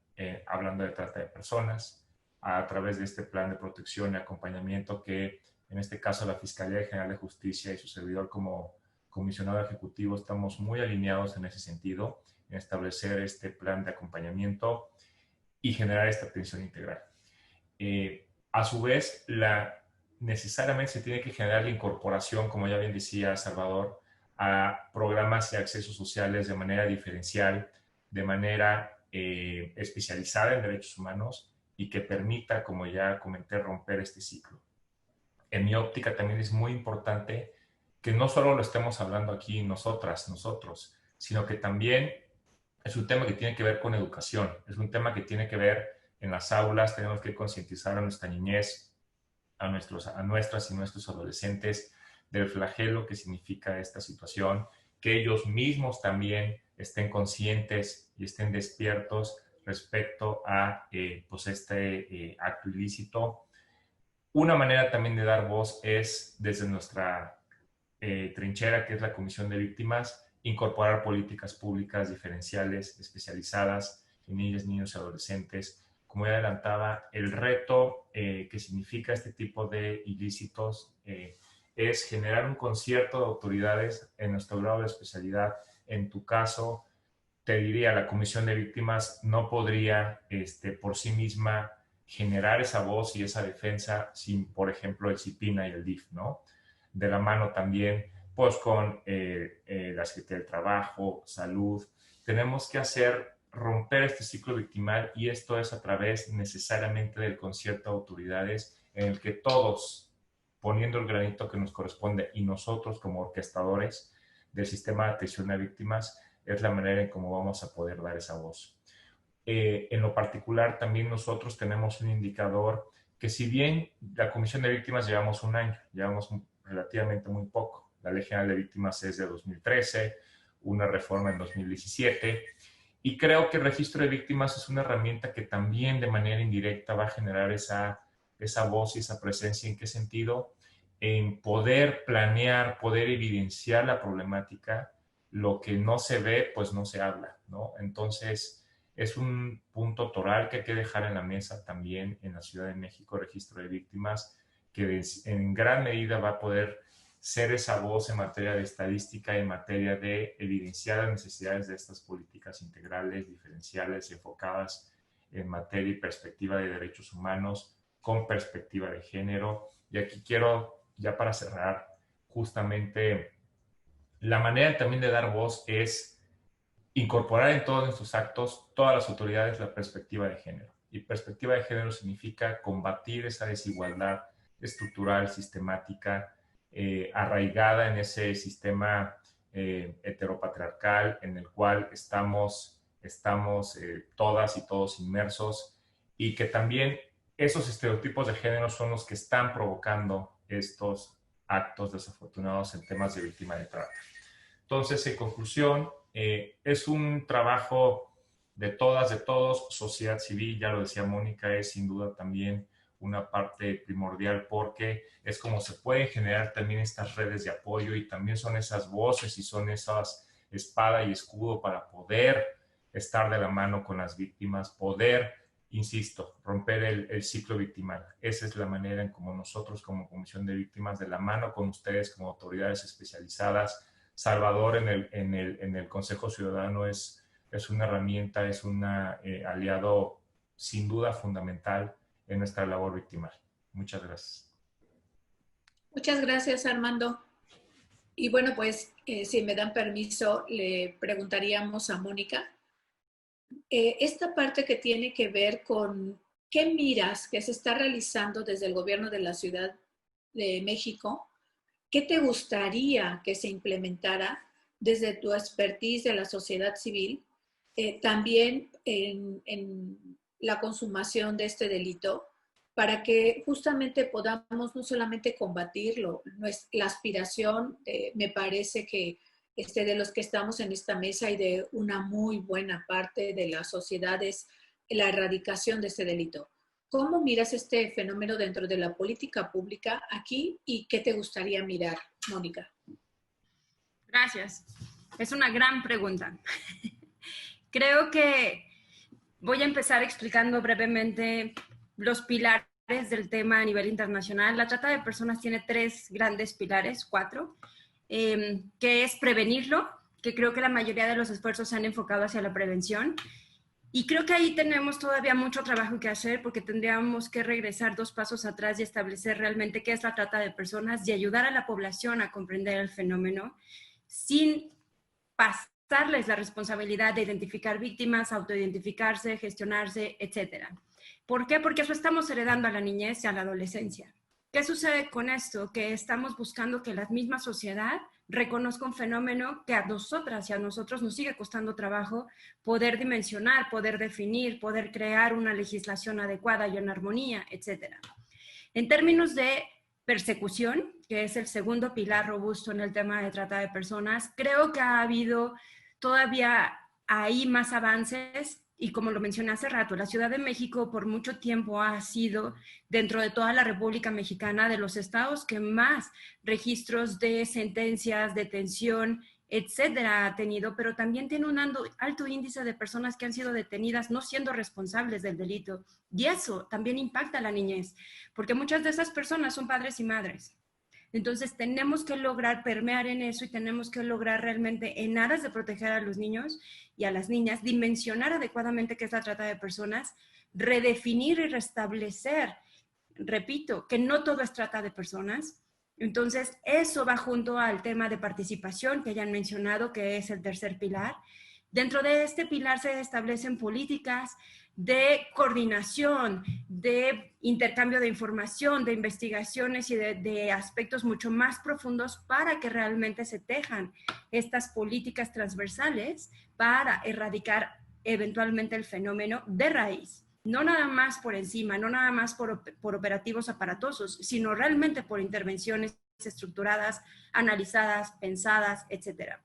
hablando de trata de personas, a través de este plan de protección y acompañamiento que, en este caso, la Fiscalía General de Justicia y su servidor como comisionado ejecutivo estamos muy alineados en ese sentido, en establecer este plan de acompañamiento y generar esta atención integral. A su vez, necesariamente se tiene que generar la incorporación, como ya bien decía Salvador, a programas y accesos sociales de manera diferencial, de manera especializada en derechos humanos y que permita, como ya comenté, romper este ciclo. En mi óptica también es muy importante que no solo lo estemos hablando aquí nosotras, nosotros, sino que también es un tema que tiene que ver con educación, es un tema que tiene que ver en las aulas, tenemos que concientizar a nuestra niñez, a nuestras y nuestros adolescentes del flagelo que significa esta situación, que ellos mismos también estén conscientes y estén despiertos respecto a pues este acto ilícito. Una manera también de dar voz es desde nuestra trinchera, que es la Comisión de Víctimas, incorporar políticas públicas diferenciales, especializadas en niñas, niños y adolescentes. Como ya adelantaba, el reto que significa este tipo de ilícitos es generar un concierto de autoridades en nuestro grado de especialidad. En tu caso, te diría, la Comisión de Víctimas no podría por sí misma generar esa voz y esa defensa sin, por ejemplo, el CIPINA y el DIF, ¿no? De la mano también, pues con la Secretaría del Trabajo, Salud. Tenemos que romper este ciclo victimal y esto es a través necesariamente del concierto de autoridades en el que todos, poniendo el granito que nos corresponde y nosotros como orquestadores del sistema de atención a víctimas, es la manera en cómo vamos a poder dar esa voz. En lo particular, también nosotros tenemos un indicador que si bien la Comisión de Víctimas llevamos un año, llevamos relativamente muy poco. La Ley General de Víctimas es de 2013, una reforma en 2017, y creo que el registro de víctimas es una herramienta que también de manera indirecta va a generar esa voz y esa presencia. ¿En qué sentido? En poder planear, poder evidenciar la problemática. Lo que no se ve, pues no se habla, ¿no? Entonces, es un punto toral que hay que dejar en la mesa también en la Ciudad de México, el registro de víctimas, que en gran medida va a poder ser esa voz en materia de estadística, en materia de evidenciar las necesidades de estas políticas integrales, diferenciales, enfocadas en materia y perspectiva de derechos humanos, con perspectiva de género. Y aquí quiero, ya para cerrar, justamente la manera también de dar voz es incorporar en todos nuestros actos, todas las autoridades, la perspectiva de género. Y perspectiva de género significa combatir esa desigualdad estructural, sistemática, arraigada en ese sistema heteropatriarcal en el cual estamos todas y todos inmersos, y que también esos estereotipos de género son los que están provocando estos actos desafortunados en temas de víctima de trata. Entonces, en conclusión, es un trabajo de todas, de todos, sociedad civil, ya lo decía Mónica, es sin duda también una parte primordial porque es como se pueden generar también estas redes de apoyo y también son esas voces y son esas espada y escudo para poder estar de la mano con las víctimas, poder, insisto, romper el ciclo victimal. Esa es la manera en cómo nosotros como Comisión de Víctimas, de la mano con ustedes como autoridades especializadas, Salvador en el Consejo Ciudadano es una herramienta, es un aliado sin duda fundamental en nuestra labor victimal. Muchas gracias. Muchas gracias, Armando. Y bueno, pues si me dan permiso, le preguntaríamos a Mónica esta parte que tiene que ver con qué miras que se está realizando desde el gobierno de la Ciudad de México. ¿Qué te gustaría que se implementara desde tu expertise de la sociedad civil, también en la consumación de este delito? para que justamente podamos no solamente combatirlo, la aspiración, me parece que de los que estamos en esta mesa y de una muy buena parte de la sociedad es la erradicación de este delito. ¿Cómo miras este fenómeno dentro de la política pública aquí y qué te gustaría mirar, Mónica? Gracias. Es una gran pregunta. Creo que voy a empezar explicando brevemente los pilares del tema a nivel internacional. La trata de personas tiene 3 grandes pilares, 4, que es prevenirlo, que creo que la mayoría de los esfuerzos se han enfocado hacia la prevención. Y creo que ahí tenemos todavía mucho trabajo que hacer porque tendríamos que regresar 2 pasos atrás y establecer realmente qué es la trata de personas y ayudar a la población a comprender el fenómeno sin pasarles la responsabilidad de identificar víctimas, autoidentificarse, gestionarse, etc. ¿Por qué? Porque eso estamos heredando a la niñez y a la adolescencia. ¿Qué sucede con esto? Que estamos buscando que la misma sociedad reconozca un fenómeno que a nosotras y a nosotros nos sigue costando trabajo poder dimensionar, poder definir, poder crear una legislación adecuada y en armonía, etc. En términos de persecución, que es el segundo pilar robusto en el tema de trata de personas, creo que ha habido todavía ahí más avances y como lo mencioné hace rato, la Ciudad de México por mucho tiempo ha sido, dentro de toda la República Mexicana, de los estados que más registros de sentencias, detención, etcétera, ha tenido, pero también tiene un alto índice de personas que han sido detenidas no siendo responsables del delito. Y eso también impacta a la niñez, porque muchas de esas personas son padres y madres. Entonces tenemos que lograr permear en eso y tenemos que lograr realmente, en aras de proteger a los niños y a las niñas, dimensionar adecuadamente qué es la trata de personas, redefinir y restablecer, repito, que no todo es trata de personas. Entonces eso va junto al tema de participación que ya han mencionado, que es el tercer pilar. Dentro de este pilar se establecen políticas de coordinación, de intercambio de información, de investigaciones y de aspectos mucho más profundos para que realmente se tejan estas políticas transversales para erradicar eventualmente el fenómeno de raíz. No nada más por encima, no nada más por operativos aparatosos, sino realmente por intervenciones estructuradas, analizadas, pensadas, etcétera.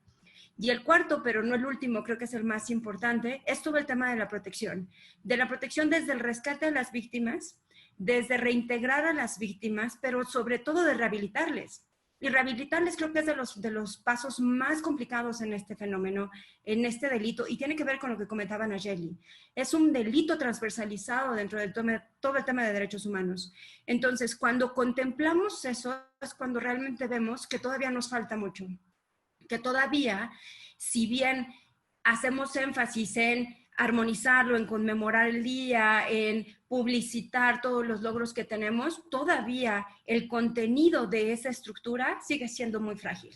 Y el cuarto, pero no el último, creo que es el más importante, es todo el tema de la protección. De la protección desde el rescate de las víctimas, desde reintegrar a las víctimas, pero sobre todo de rehabilitarles. Y rehabilitarles creo que es de los pasos más complicados en este fenómeno, en este delito, y tiene que ver con lo que comentaba Nayeli. Es un delito transversalizado dentro de todo el tema de derechos humanos. Entonces, cuando contemplamos eso, es cuando realmente vemos que todavía nos falta mucho. Que todavía, si bien hacemos énfasis en armonizarlo, en conmemorar el día, en publicitar todos los logros que tenemos, todavía el contenido de esa estructura sigue siendo muy frágil.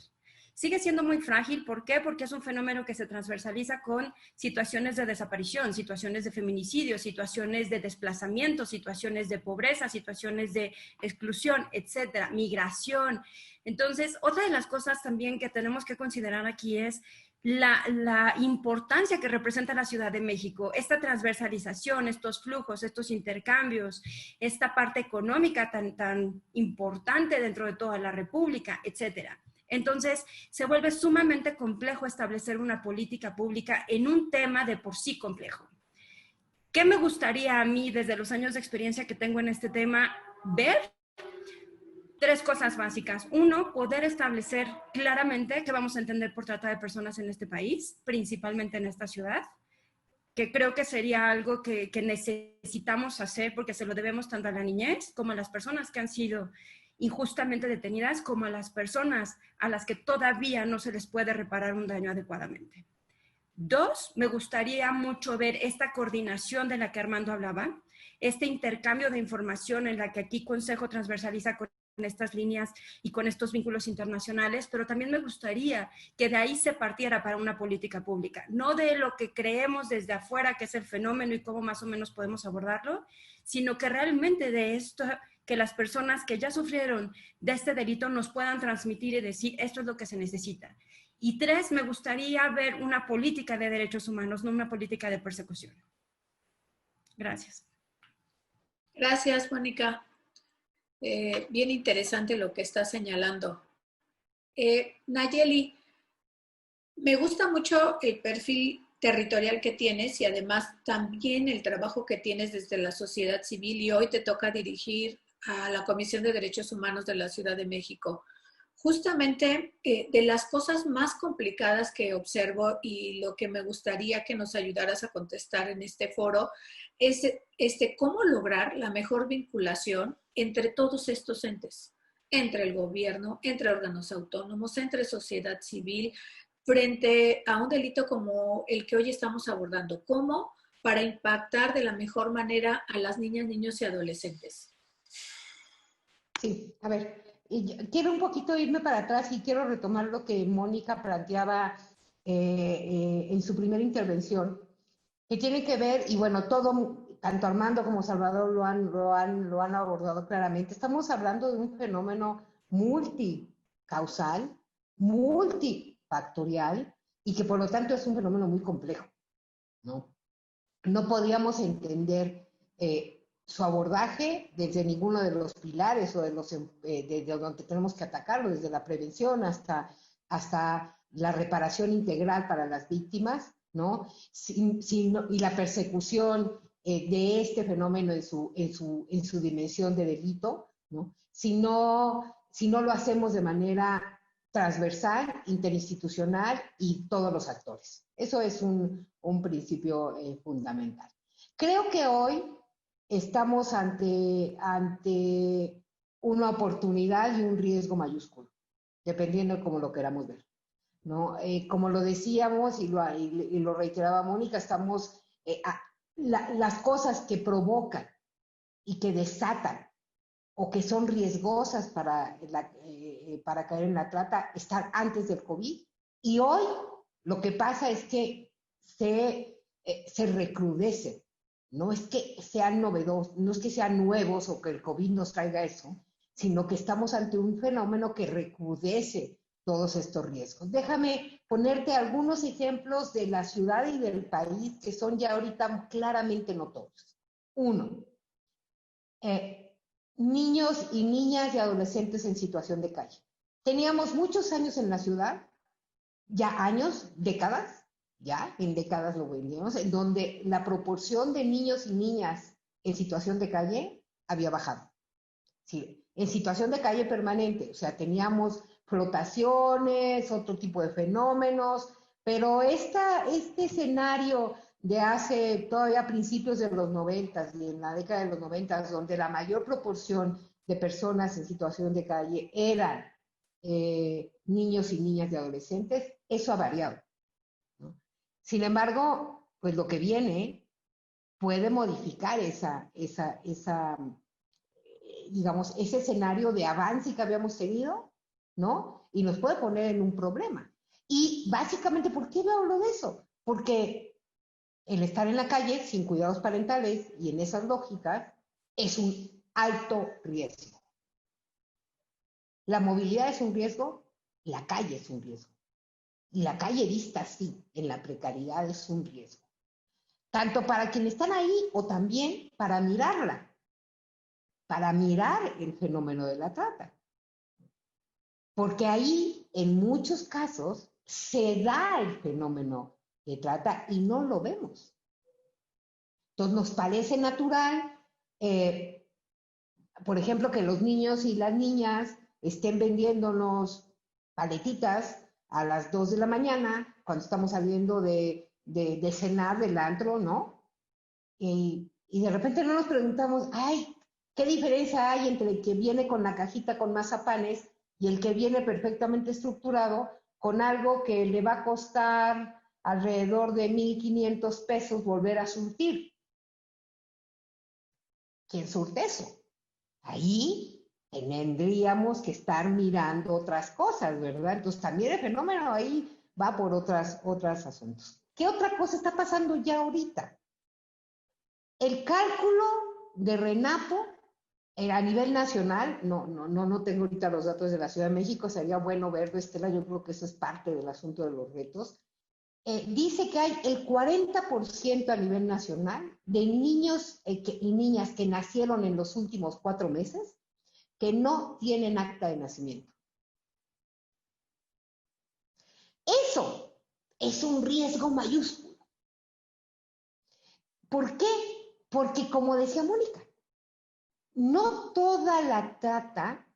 Sigue siendo muy frágil, ¿por qué? Porque es un fenómeno que se transversaliza con situaciones de desaparición, situaciones de feminicidio, situaciones de desplazamiento, situaciones de pobreza, situaciones de exclusión, etcétera, migración. Entonces, otra de las cosas también que tenemos que considerar aquí es la importancia que representa la Ciudad de México, esta transversalización, estos flujos, estos intercambios, esta parte económica tan importante dentro de toda la República, etcétera. Entonces, se vuelve sumamente complejo establecer una política pública en un tema de por sí complejo. ¿Qué me gustaría a mí, desde los años de experiencia que tengo en este tema, ver? 3 cosas básicas. 1, poder establecer claramente qué vamos a entender por trata de personas en este país, principalmente en esta ciudad, que creo que sería algo que necesitamos hacer porque se lo debemos tanto a la niñez como a las personas que han sido injustamente detenidas, como a las personas a las que todavía no se les puede reparar un daño adecuadamente. 2, me gustaría mucho ver esta coordinación de la que Armando hablaba, este intercambio de información en la que aquí Consejo transversaliza con estas líneas y con estos vínculos internacionales, pero también me gustaría que de ahí se partiera para una política pública, no de lo que creemos desde afuera que es el fenómeno y cómo más o menos podemos abordarlo, sino que realmente de esto, que las personas que ya sufrieron de este delito nos puedan transmitir y decir esto es lo que se necesita. Y 3, me gustaría ver una política de derechos humanos, no una política de persecución. Gracias. Gracias, Mónica. Bien interesante lo que estás señalando. Nayeli, me gusta mucho el perfil territorial que tienes y además también el trabajo que tienes desde la sociedad civil y hoy te toca dirigir a la Comisión de Derechos Humanos de la Ciudad de México. Justamente de las cosas más complicadas que observo y lo que me gustaría que nos ayudaras a contestar en este foro es cómo lograr la mejor vinculación entre todos estos entes, entre el gobierno, entre órganos autónomos, entre sociedad civil, frente a un delito como el que hoy estamos abordando. ¿Cómo? Para impactar de la mejor manera a las niñas, niños y adolescentes. Sí, a ver, quiero un poquito irme para atrás y quiero retomar lo que Mónica planteaba en su primera intervención, que tiene que ver, y bueno, todo, tanto Armando como Salvador lo han abordado claramente. Estamos hablando de un fenómeno multicausal, multifactorial, y que por lo tanto es un fenómeno muy complejo, ¿no? No podíamos entender su abordaje desde ninguno de los pilares o desde donde tenemos que atacarlo, desde la prevención hasta la reparación integral para las víctimas, ¿no? Y la persecución de este fenómeno en su dimensión de delito, ¿no? Si no lo hacemos de manera transversal, interinstitucional y todos los actores. Eso es un principio fundamental. Creo que hoy estamos ante una oportunidad y un riesgo mayúsculo, dependiendo de cómo lo queramos ver, ¿no? Como lo decíamos y lo reiteraba Mónica, estamos las cosas que provocan y que desatan o que son riesgosas para caer en la trata están antes del COVID. Y hoy lo que pasa es que se recrudecen. No es que sean novedosos, no es que sean nuevos o que el COVID nos traiga eso, sino que estamos ante un fenómeno que recrudece todos estos riesgos. Déjame ponerte algunos ejemplos de la ciudad y del país que son ya ahorita claramente notorios. Uno, niños y niñas y adolescentes en situación de calle. Teníamos muchos años en la ciudad, ya años, décadas, ya en décadas lo vendíamos, en donde la proporción de niños y niñas en situación de calle había bajado. Sí, en situación de calle permanente, o sea, teníamos flotaciones, otro tipo de fenómenos, pero este escenario de hace todavía principios de los 90 y en la década de los 90, donde la mayor proporción de personas en situación de calle eran niños y niñas y adolescentes, eso ha variado, ¿no? Sin embargo, pues lo que viene puede modificar digamos, ese escenario de avance que habíamos tenido, ¿no? Y nos puede poner en un problema. Y básicamente, ¿por qué me hablo de eso? Porque el estar en la calle sin cuidados parentales y en esas lógicas es un alto riesgo. La movilidad es un riesgo, la calle es un riesgo. Y la calle vista así, en la precariedad, es un riesgo. Tanto para quienes están ahí o también para mirarla, para mirar el fenómeno de la trata. Porque ahí, en muchos casos, se da el fenómeno de trata y no lo vemos. Entonces, nos parece natural, por ejemplo, que los niños y las niñas estén vendiéndonos paletitas a las 2 de la mañana, cuando estamos saliendo de cenar del antro, ¿no? Y de repente no nos preguntamos, ay, ¿qué diferencia hay entre el que viene con la cajita con mazapanes y el que viene perfectamente estructurado con algo que le va a costar alrededor de 1,500 pesos volver a surtir? ¿Quién surte eso? Ahí tendríamos que estar mirando otras cosas, ¿verdad? Entonces también el fenómeno ahí va por otros asuntos. ¿Qué otra cosa está pasando ya ahorita? El cálculo de RENAPO a nivel nacional, no tengo ahorita los datos de la Ciudad de México, sería bueno verlo, Estela, yo creo que eso es parte del asunto de los retos. dice que hay el 40% a nivel nacional de niños y niñas que nacieron en los últimos 4 meses que no tienen acta de nacimiento. Eso es un riesgo mayúsculo. ¿Por qué? Porque, como decía Mónica, no toda la trata,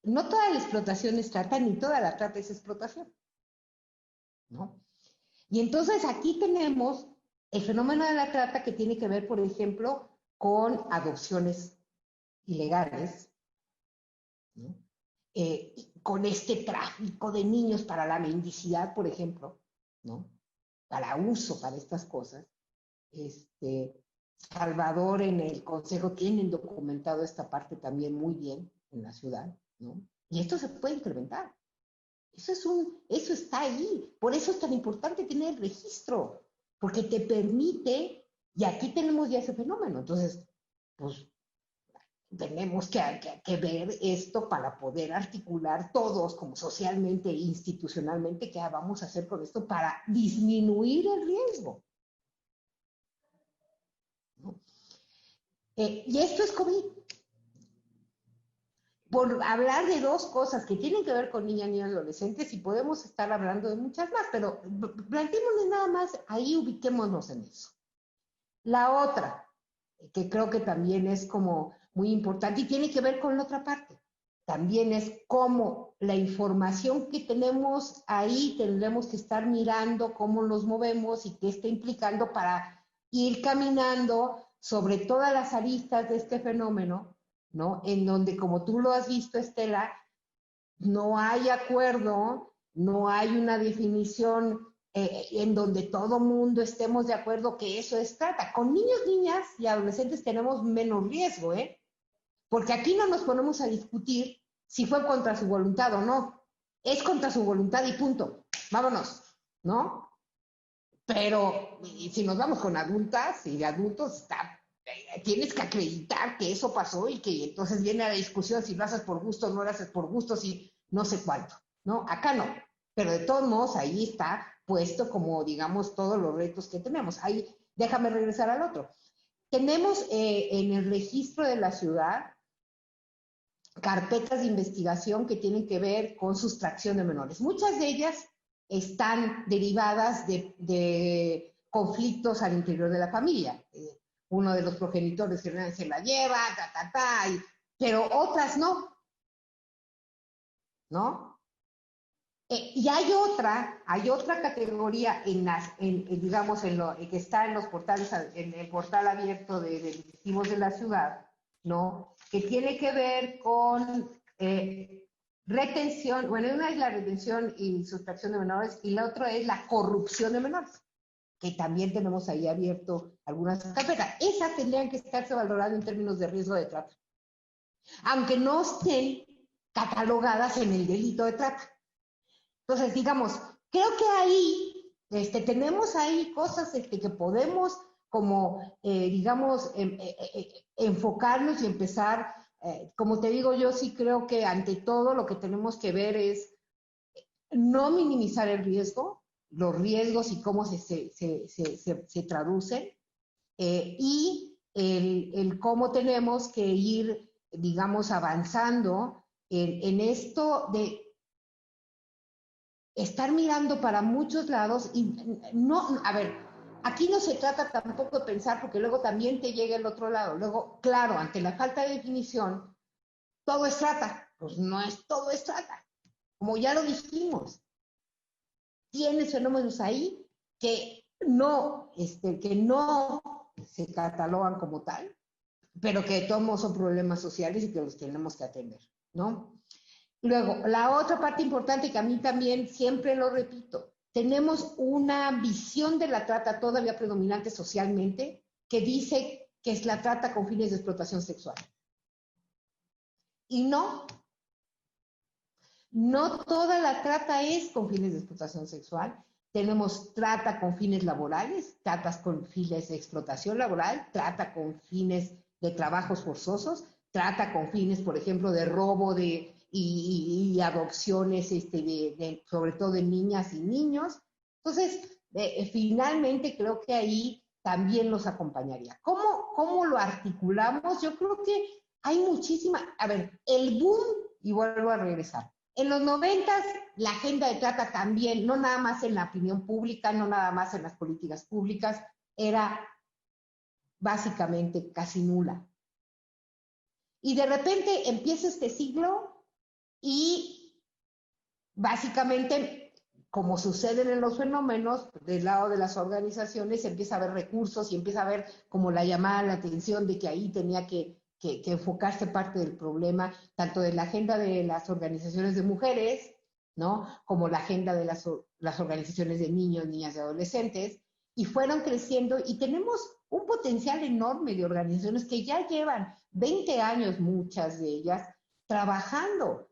no toda la explotación es trata, ni toda la trata es explotación, ¿no? Y entonces aquí tenemos el fenómeno de la trata que tiene que ver, por ejemplo, con adopciones ilegales, ¿no? Con este tráfico de niños para la mendicidad, por ejemplo, ¿no? Para uso, para estas cosas. Salvador en el Consejo tienen documentado esta parte también muy bien en la ciudad, ¿no? Y esto se puede incrementar. Eso está ahí. Por eso es tan importante tener el registro, porque te permite, y aquí tenemos ya ese fenómeno. Entonces, pues tenemos que ver esto para poder articular todos, como socialmente e institucionalmente, qué vamos a hacer con esto para disminuir el riesgo, ¿no? Y esto es COVID. Por hablar de 2 cosas que tienen que ver con niñas, niños y adolescentes, y podemos estar hablando de muchas más, pero planteémonos nada más, ahí ubiquémonos en eso. La otra, que creo que también es como muy importante y tiene que ver con la otra parte, también es cómo la información que tenemos ahí tendremos que estar mirando cómo nos movemos y qué está implicando para ir caminando sobre todas las aristas de este fenómeno, ¿no? En donde, como tú lo has visto, Estela, no hay acuerdo, no hay una definición en donde todo mundo estemos de acuerdo que eso es trata. Con niños, niñas y adolescentes tenemos menos riesgo, porque aquí no nos ponemos a discutir si fue contra su voluntad o no. Es contra su voluntad y punto. Vámonos, ¿no? Pero si nos vamos con adultas y de adultos, tienes que acreditar que eso pasó y que entonces viene a la discusión si lo haces por gusto o no lo haces por gusto, si no sé cuánto, ¿no? Acá no. Pero de todos modos, ahí está puesto como, digamos, todos los retos que tenemos. Ahí, déjame regresar al otro. Tenemos en el registro de la ciudad carpetas de investigación que tienen que ver con sustracción de menores. Muchas de ellas están derivadas de conflictos al interior de la familia. Uno de los progenitores se la lleva, pero otras no, ¿no? Y hay otra categoría digamos, que está en los portales, en el portal abierto de delictivos de la ciudad, ¿no? Que tiene que ver con retención, bueno, una es la retención y sustracción de menores, y la otra es la corrupción de menores, que también tenemos ahí abierto algunas carpetas. Esas tendrían que estarse valoradas en términos de riesgo de trata, aunque no estén catalogadas en el delito de trata. Entonces, digamos, creo que ahí tenemos ahí cosas que podemos como, digamos, enfocarnos y empezar, como te digo, yo sí creo que ante todo lo que tenemos que ver es no minimizar el riesgo, los riesgos y cómo se traducen, y el cómo tenemos que ir, digamos, avanzando en esto de estar mirando para muchos lados y no, a ver, aquí no se trata tampoco de pensar, porque luego también te llega el otro lado. Luego, claro, ante la falta de definición, todo es trata. Pues no es todo es trata. Como ya lo dijimos, tienes fenómenos ahí que no se catalogan como tal, pero que de todos modos son problemas sociales y que los tenemos que atender, ¿no? Luego, la otra parte importante que a mí también siempre lo repito, tenemos una visión de la trata todavía predominante socialmente que dice que es la trata con fines de explotación sexual. Y no toda la trata es con fines de explotación sexual. Tenemos trata con fines laborales, tratas con fines de explotación laboral, trata con fines de trabajos forzosos, trata con fines, por ejemplo, de robo de y adopciones, sobre todo de niñas y niños. Entonces, finalmente creo que ahí también los acompañaría. ¿Cómo lo articulamos? Yo creo que hay muchísima, a ver, el boom, y vuelvo a regresar, en los 90s la agenda de trata también, no nada más en la opinión pública, no nada más en las políticas públicas, era básicamente casi nula. Y de repente empieza este siglo y básicamente, como suceden en los fenómenos, del lado de las organizaciones empieza a haber recursos y empieza a haber como la llamada a la atención de que ahí tenía que enfocarse parte del problema, tanto de la agenda de las organizaciones de mujeres, ¿no? Como la agenda de las organizaciones de niños, niñas y adolescentes, y fueron creciendo y tenemos un potencial enorme de organizaciones que ya llevan 20 años, muchas de ellas, trabajando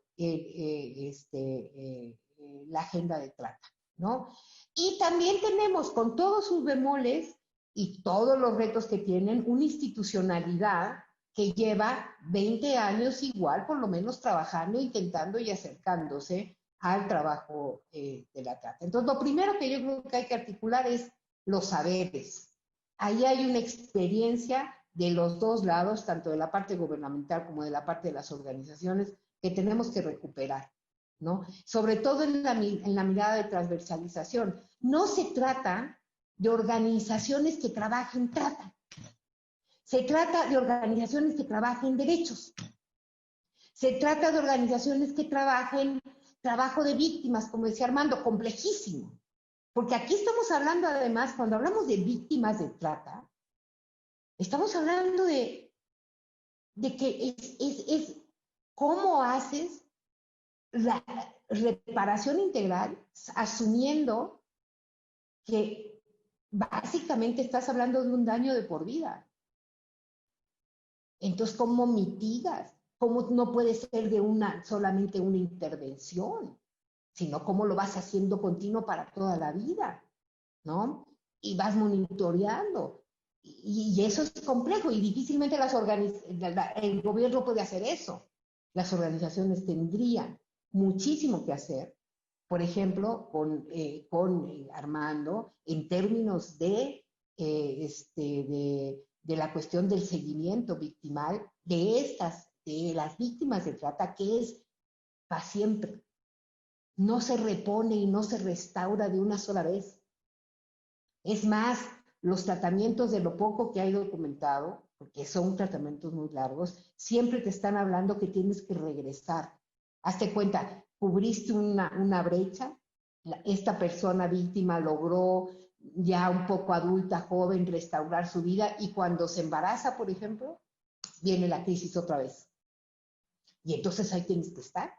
la agenda de trata, ¿no? Y también tenemos, con todos sus bemoles y todos los retos que tienen, una institucionalidad que lleva 20 años igual, por lo menos trabajando, intentando y acercándose al trabajo de la trata. Entonces, lo primero que yo creo que hay que articular es los saberes. Ahí hay una experiencia de los dos lados, tanto de la parte gubernamental como de la parte de las organizaciones, que tenemos que recuperar, ¿no? Sobre todo en la mirada de transversalización. No se trata de organizaciones que trabajen trata. Se trata de organizaciones que trabajen derechos. Se trata de organizaciones que trabajen trabajo de víctimas, como decía Armando, complejísimo. Porque aquí estamos hablando, además, cuando hablamos de víctimas de trata, estamos hablando de que es cómo haces la reparación integral, asumiendo que básicamente estás hablando de un daño de por vida. Entonces, ¿cómo mitigas? ¿Cómo no puede ser de solamente una intervención? Sino cómo lo vas haciendo continuo para toda la vida, ¿no? Y vas monitoreando. Y eso es complejo y difícilmente el gobierno puede hacer eso. Las organizaciones tendrían muchísimo que hacer, por ejemplo, con Armando, en términos de la cuestión del seguimiento victimal de las víctimas de trata, que es para siempre. No se repone y no se restaura de una sola vez. Es más, los tratamientos de lo poco que hay documentado, porque son tratamientos muy largos, siempre te están hablando que tienes que regresar. Hazte cuenta, cubriste una brecha, esta persona víctima logró ya un poco adulta, joven, restaurar su vida y cuando se embaraza, por ejemplo, viene la crisis otra vez. Y entonces ahí tienes que estar.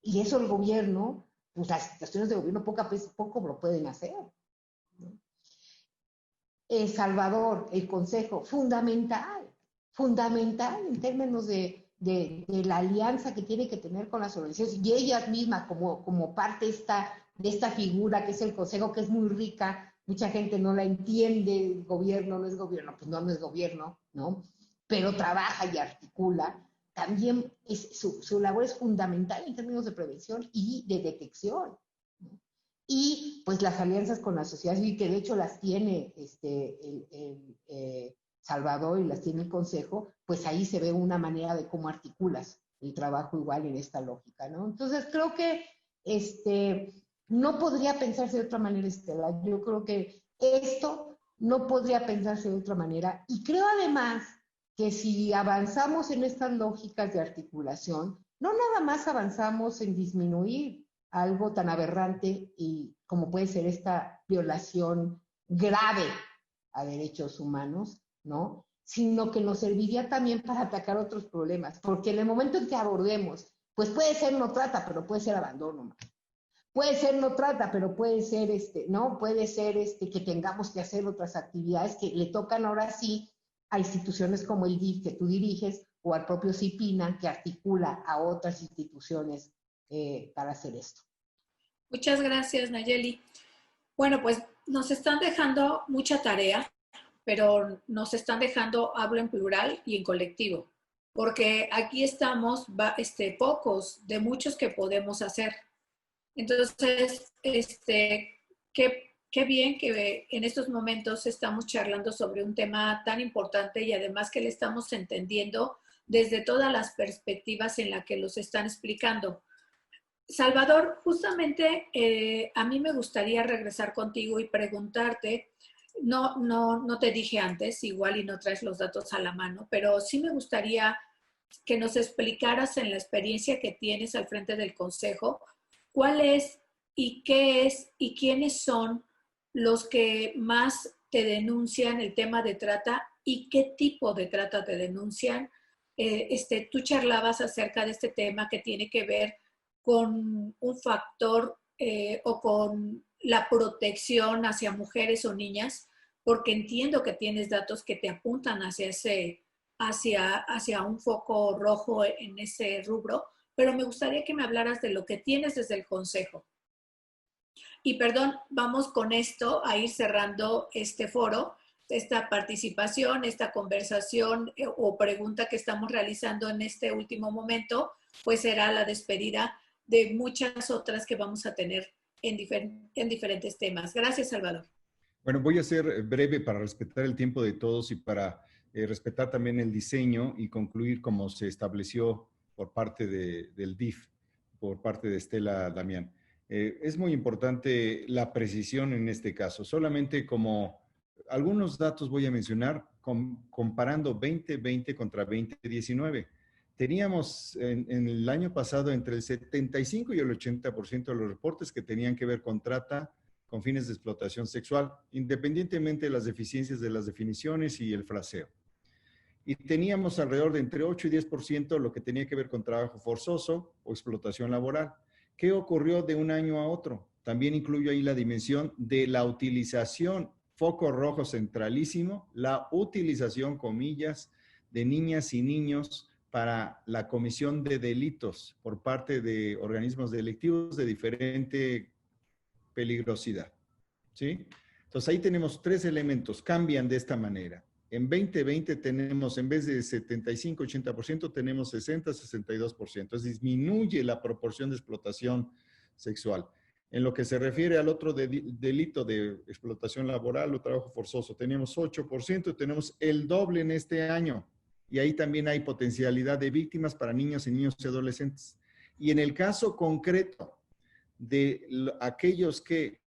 Y eso el gobierno, pues las instituciones de gobierno poco lo pueden hacer, ¿no? El Salvador, el Consejo, fundamental en términos de la alianza que tiene que tener con las organizaciones y ellas mismas como parte de esta figura que es el Consejo, que es muy rica, mucha gente no la entiende, gobierno no es gobierno, pues no es gobierno, ¿no? Pero trabaja y articula. También su labor es fundamental en términos de prevención y de detección, ¿no? Y pues las alianzas con la sociedad civil, que de hecho las tiene Salvador y las tiene el Consejo, pues ahí se ve una manera de cómo articulas el trabajo igual en esta lógica, ¿no? Entonces creo que no podría pensarse de otra manera, Estela. Yo creo que esto no podría pensarse de otra manera. Y creo además que si avanzamos en estas lógicas de articulación, no nada más avanzamos en disminuir algo tan aberrante y como puede ser esta violación grave a derechos humanos, ¿no? Sino que nos serviría también para atacar otros problemas, porque en el momento en que abordemos, pues puede ser no trata, pero puede ser abandono, puede ser no trata, pero puede ser ¿no? Puede ser que tengamos que hacer otras actividades que le tocan ahora sí a instituciones como el DIF que tú diriges o al propio CIPINA que articula a otras instituciones para hacer esto. Muchas gracias, Nayeli. Bueno, pues nos están dejando mucha tarea, pero nos están dejando, hablo en plural y en colectivo. porque aquí estamos pocos de muchos que podemos hacer. Entonces, qué bien que en estos momentos estamos charlando sobre un tema tan importante y además que le estamos entendiendo desde todas las perspectivas en las que los están explicando. Salvador, justamente a mí me gustaría regresar contigo y preguntarte, no te dije antes, igual y no traes los datos a la mano, pero sí me gustaría que nos explicaras en la experiencia que tienes al frente del Consejo, cuál es y qué es y quiénes son los que más te denuncian el tema de trata y qué tipo de trata te denuncian. Tú charlabas acerca de este tema que tiene que ver con un factor o con la protección hacia mujeres o niñas, porque entiendo que tienes datos que te apuntan hacia un foco rojo en ese rubro, pero me gustaría que me hablaras de lo que tienes desde el Consejo. Y perdón, vamos con esto a ir cerrando este foro, esta participación, esta conversación o pregunta que estamos realizando en este último momento, pues será la despedida de muchas otras que vamos a tener en diferentes temas. Gracias, Salvador. Bueno, voy a ser breve para respetar el tiempo de todos y para respetar también el diseño y concluir como se estableció por parte del DIF, por parte de Estela Damián. Es muy importante la precisión en este caso. Solamente como algunos datos voy a mencionar comparando 2020 contra 2019. Teníamos en el año pasado entre el 75 y el 80% de los reportes que tenían que ver con trata con fines de explotación sexual, independientemente de las deficiencias de las definiciones y el fraseo. Y teníamos alrededor de entre 8 y 10% lo que tenía que ver con trabajo forzoso o explotación laboral. ¿Qué ocurrió de un año a otro? También incluyo ahí la dimensión de la utilización, foco rojo centralísimo, la utilización, comillas, de niñas y niños para la comisión de delitos por parte de organismos delictivos de diferente peligrosidad, ¿sí? Entonces ahí tenemos tres elementos, cambian de esta manera. En 2020 tenemos, en vez de 75-80%, tenemos 60-62%. Entonces disminuye la proporción de explotación sexual. En lo que se refiere al otro delito de explotación laboral o trabajo forzoso, tenemos 8%, tenemos el doble en este año. Y ahí también hay potencialidad de víctimas para niños y niños y adolescentes. Y en el caso concreto de aquellos que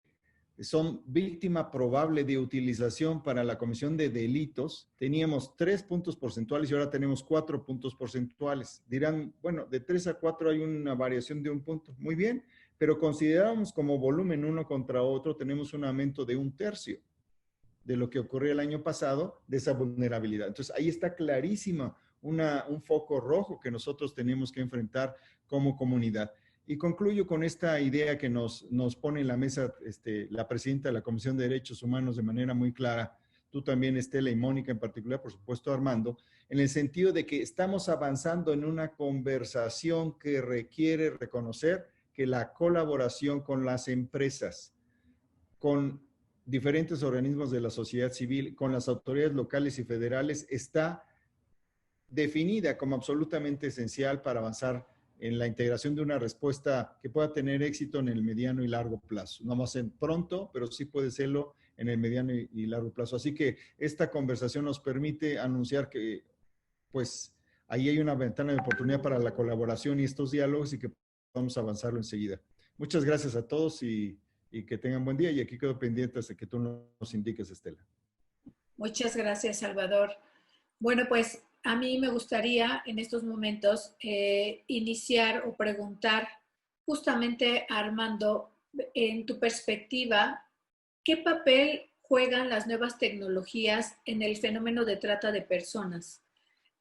son víctima probable de utilización para la comisión de delitos, teníamos 3 puntos porcentuales y ahora tenemos 4 puntos porcentuales. Dirán, bueno, de 3 a 4 hay una variación de 1 punto. Muy bien, pero consideramos como volumen uno contra otro, tenemos un aumento de 1/3 de lo que ocurrió el año pasado de esa vulnerabilidad. Entonces, ahí está clarísima un foco rojo que nosotros tenemos que enfrentar como comunidad. Y concluyo con esta idea que nos pone en la mesa la presidenta de la Comisión de Derechos Humanos de manera muy clara, tú también, Estela, y Mónica en particular, por supuesto, Armando, en el sentido de que estamos avanzando en una conversación que requiere reconocer que la colaboración con las empresas, con diferentes organismos de la sociedad civil, con las autoridades locales y federales, está definida como absolutamente esencial para avanzar en la integración de una respuesta que pueda tener éxito en el mediano y largo plazo. No más en pronto, pero sí puede serlo en el mediano y largo plazo. Así que esta conversación nos permite anunciar que, pues, ahí hay una ventana de oportunidad para la colaboración y estos diálogos y que vamos a avanzarlo enseguida. Muchas gracias a todos y que tengan buen día. Y aquí quedo pendiente hasta que tú nos indiques, Estela. Muchas gracias, Salvador. Bueno, pues a mí me gustaría en estos momentos iniciar o preguntar justamente a Armando, en tu perspectiva, ¿qué papel juegan las nuevas tecnologías en el fenómeno de trata de personas?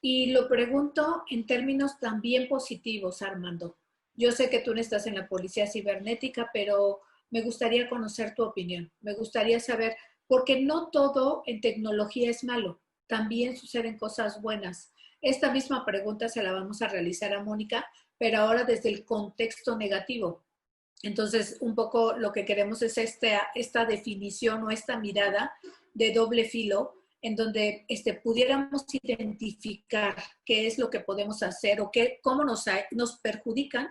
Y lo pregunto en términos también positivos, Armando. Yo sé que tú no estás en la policía cibernética, pero me gustaría conocer tu opinión. Me gustaría saber, porque no todo en tecnología es malo. También suceden cosas buenas. Esta misma pregunta se la vamos a realizar a Mónica, pero ahora desde el contexto negativo. Entonces, un poco lo que queremos es esta definición o esta mirada de doble filo en donde pudiéramos identificar qué es lo que podemos hacer o cómo nos perjudican,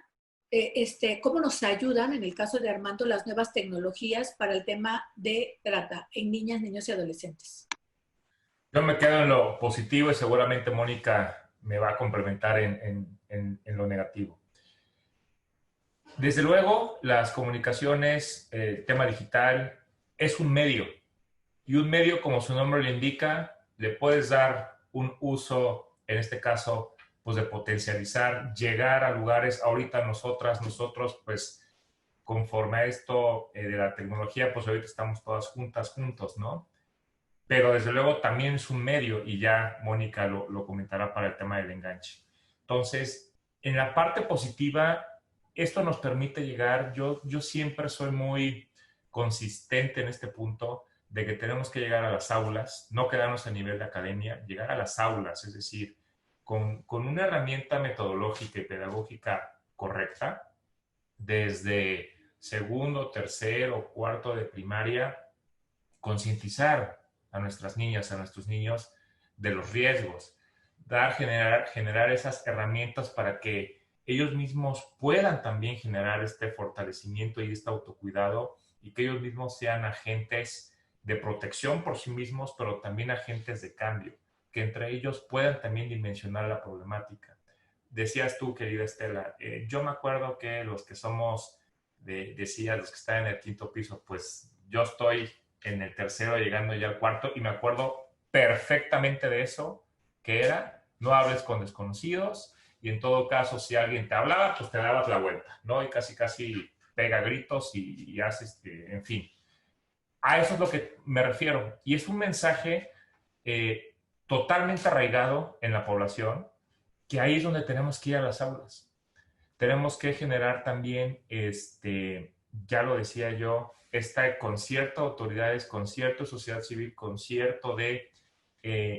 cómo nos ayudan, en el caso de Armando, las nuevas tecnologías para el tema de trata en niñas, niños y adolescentes. Yo me quedo en lo positivo y seguramente Mónica me va a complementar en lo negativo. Desde luego, las comunicaciones, el tema digital, es un medio. Y un medio, como su nombre le indica, le puedes dar un uso, en este caso, pues de potencializar, llegar a lugares. Ahorita nosotros, pues, conforme a esto de la tecnología, pues ahorita estamos todas juntos, ¿no? Pero desde luego también es un medio, y ya Mónica lo comentará para el tema del enganche. Entonces, en la parte positiva, esto nos permite llegar, yo siempre soy muy consistente en este punto, de que tenemos que llegar a las aulas, no quedarnos a nivel de academia, llegar a las aulas, es decir, con una herramienta metodológica y pedagógica correcta, desde segundo, tercero, cuarto de primaria, concientizar a nuestras niñas, a nuestros niños de los riesgos, generar esas herramientas para que ellos mismos puedan también generar este fortalecimiento y este autocuidado, y que ellos mismos sean agentes de protección por sí mismos, pero también agentes de cambio, que entre ellos puedan también dimensionar la problemática. Decías tú, querida Estela, yo me acuerdo que los que somos, decías, los que están en el quinto piso, pues yo estoy en el tercero llegando ya al cuarto, y me acuerdo perfectamente de eso, que era, no hables con desconocidos, y en todo caso, si alguien te hablaba, pues te dabas la vuelta, ¿no? Y casi pega gritos y haces, en fin. A eso es lo que me refiero. Y es un mensaje totalmente arraigado en la población, que ahí es donde tenemos que ir a las aulas. Tenemos que generar también, ya lo decía yo, este concierto de autoridades, concierto de sociedad civil, concierto de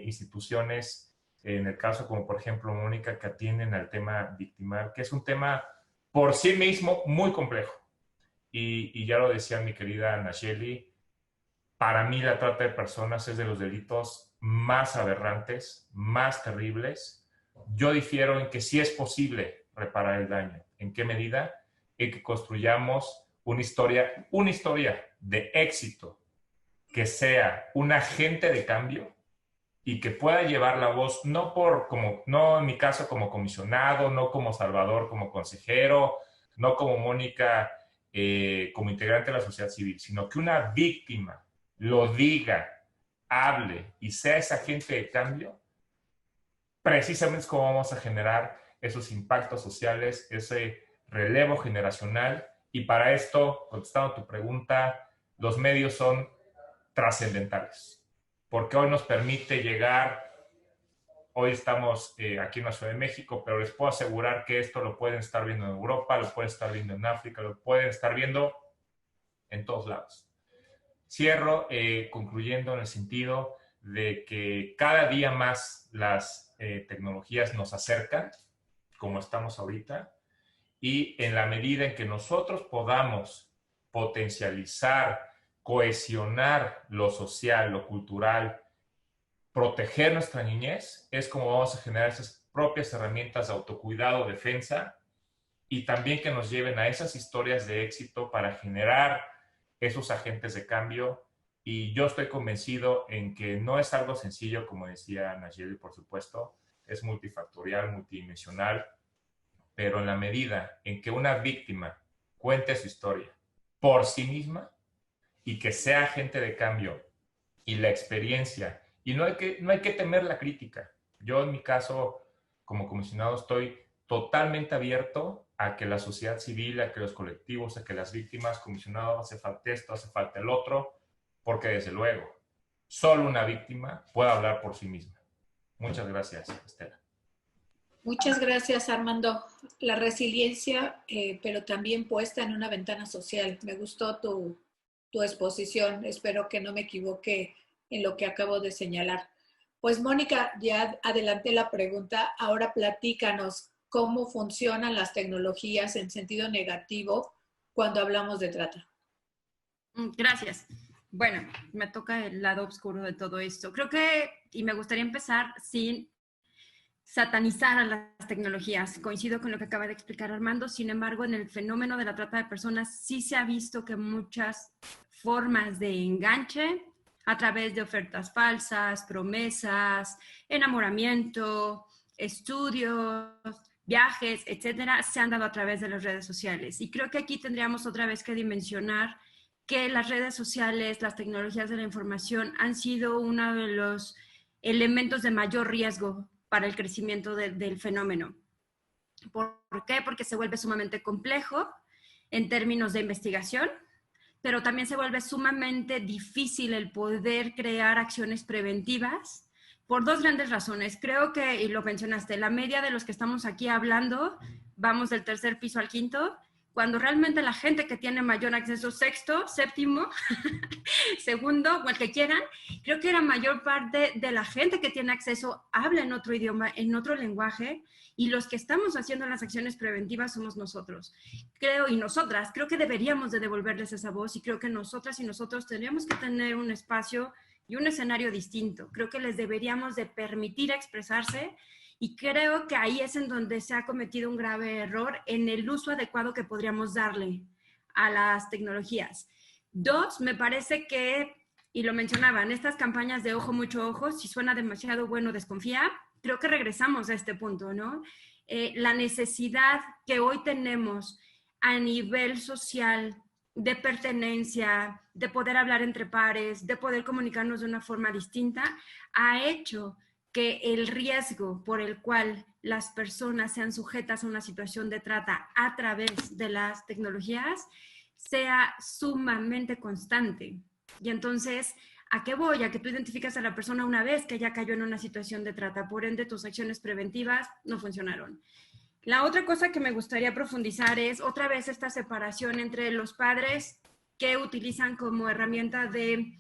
instituciones, en el caso como por ejemplo Mónica, que atienden al tema victimal, que es un tema por sí mismo muy complejo. Y ya lo decía mi querida Nacheli, para mí la trata de personas es de los delitos más aberrantes, más terribles. Yo difiero en que sí es posible reparar el daño. ¿En qué medida? En que construyamos una historia de éxito, que sea un agente de cambio y que pueda llevar la voz, no en mi caso como comisionado, no como Salvador como consejero, no como Mónica como integrante de la sociedad civil, sino que una víctima lo diga, hable y sea ese agente de cambio. Precisamente es como vamos a generar esos impactos sociales, ese relevo generacional. Y para esto, contestando tu pregunta, los medios son trascendentales, porque hoy nos permite llegar. Hoy estamos aquí en la Ciudad de México, pero les puedo asegurar que esto lo pueden estar viendo en Europa, lo pueden estar viendo en África, lo pueden estar viendo en todos lados. Cierro concluyendo en el sentido de que cada día más las tecnologías nos acercan, como estamos ahorita, y en la medida en que nosotros podamos potencializar, cohesionar lo social, lo cultural, proteger nuestra niñez, es como vamos a generar esas propias herramientas de autocuidado, defensa, y también que nos lleven a esas historias de éxito para generar esos agentes de cambio. Y yo estoy convencido en que no es algo sencillo, como decía Nacheli, por supuesto, es multifactorial, multidimensional, pero en la medida en que una víctima cuente su historia por sí misma y que sea agente de cambio y la experiencia, y no hay que temer la crítica. Yo en mi caso, como comisionado, estoy totalmente abierto a que la sociedad civil, a que los colectivos, a que las víctimas, comisionado, hace falta esto, hace falta el otro, porque desde luego, solo una víctima puede hablar por sí misma. Muchas gracias, Estela. Muchas gracias, Armando. La resiliencia, pero también puesta en una ventana social. Me gustó tu exposición. Espero que no me equivoque en lo que acabo de señalar. Pues, Mónica, ya adelanté la pregunta. Ahora platícanos cómo funcionan las tecnologías en sentido negativo cuando hablamos de trata. Gracias. Bueno, me toca el lado oscuro de todo esto. Creo que, y me gustaría empezar sin satanizar a las tecnologías. Coincido con lo que acaba de explicar Armando. Sin embargo, en el fenómeno de la trata de personas sí se ha visto que muchas formas de enganche a través de ofertas falsas, promesas, enamoramiento, estudios, viajes, etcétera, se han dado a través de las redes sociales. Y creo que aquí tendríamos otra vez que dimensionar que las redes sociales, las tecnologías de la información han sido uno de los elementos de mayor riesgo para el crecimiento del fenómeno. ¿Por qué? Porque se vuelve sumamente complejo en términos de investigación, pero también se vuelve sumamente difícil el poder crear acciones preventivas por dos grandes razones. Creo que, y lo mencionaste, la media de los que estamos aquí hablando, vamos del tercer piso al quinto, cuando realmente la gente que tiene mayor acceso, sexto, séptimo, segundo, o el que quieran, creo que la mayor parte de la gente que tiene acceso habla en otro idioma, en otro lenguaje, y los que estamos haciendo las acciones preventivas somos nosotros. Creo, y nosotras, creo que deberíamos de devolverles esa voz, y creo que nosotras y nosotros tendríamos que tener un espacio y un escenario distinto. Creo que les deberíamos de permitir expresarse, y creo que ahí es en donde se ha cometido un grave error en el uso adecuado que podríamos darle a las tecnologías. Dos, me parece que, y lo mencionaban, estas campañas de ojo, mucho ojo, si suena demasiado bueno, desconfía, creo que regresamos a este punto, ¿no? La necesidad que hoy tenemos a nivel social de pertenencia, de poder hablar entre pares, de poder comunicarnos de una forma distinta, ha hecho que el riesgo por el cual las personas sean sujetas a una situación de trata a través de las tecnologías sea sumamente constante. Y entonces, ¿a qué voy? A que tú identificas a la persona una vez que ya cayó en una situación de trata, por ende tus acciones preventivas no funcionaron. La otra cosa que me gustaría profundizar es otra vez esta separación entre los padres que utilizan como herramienta de,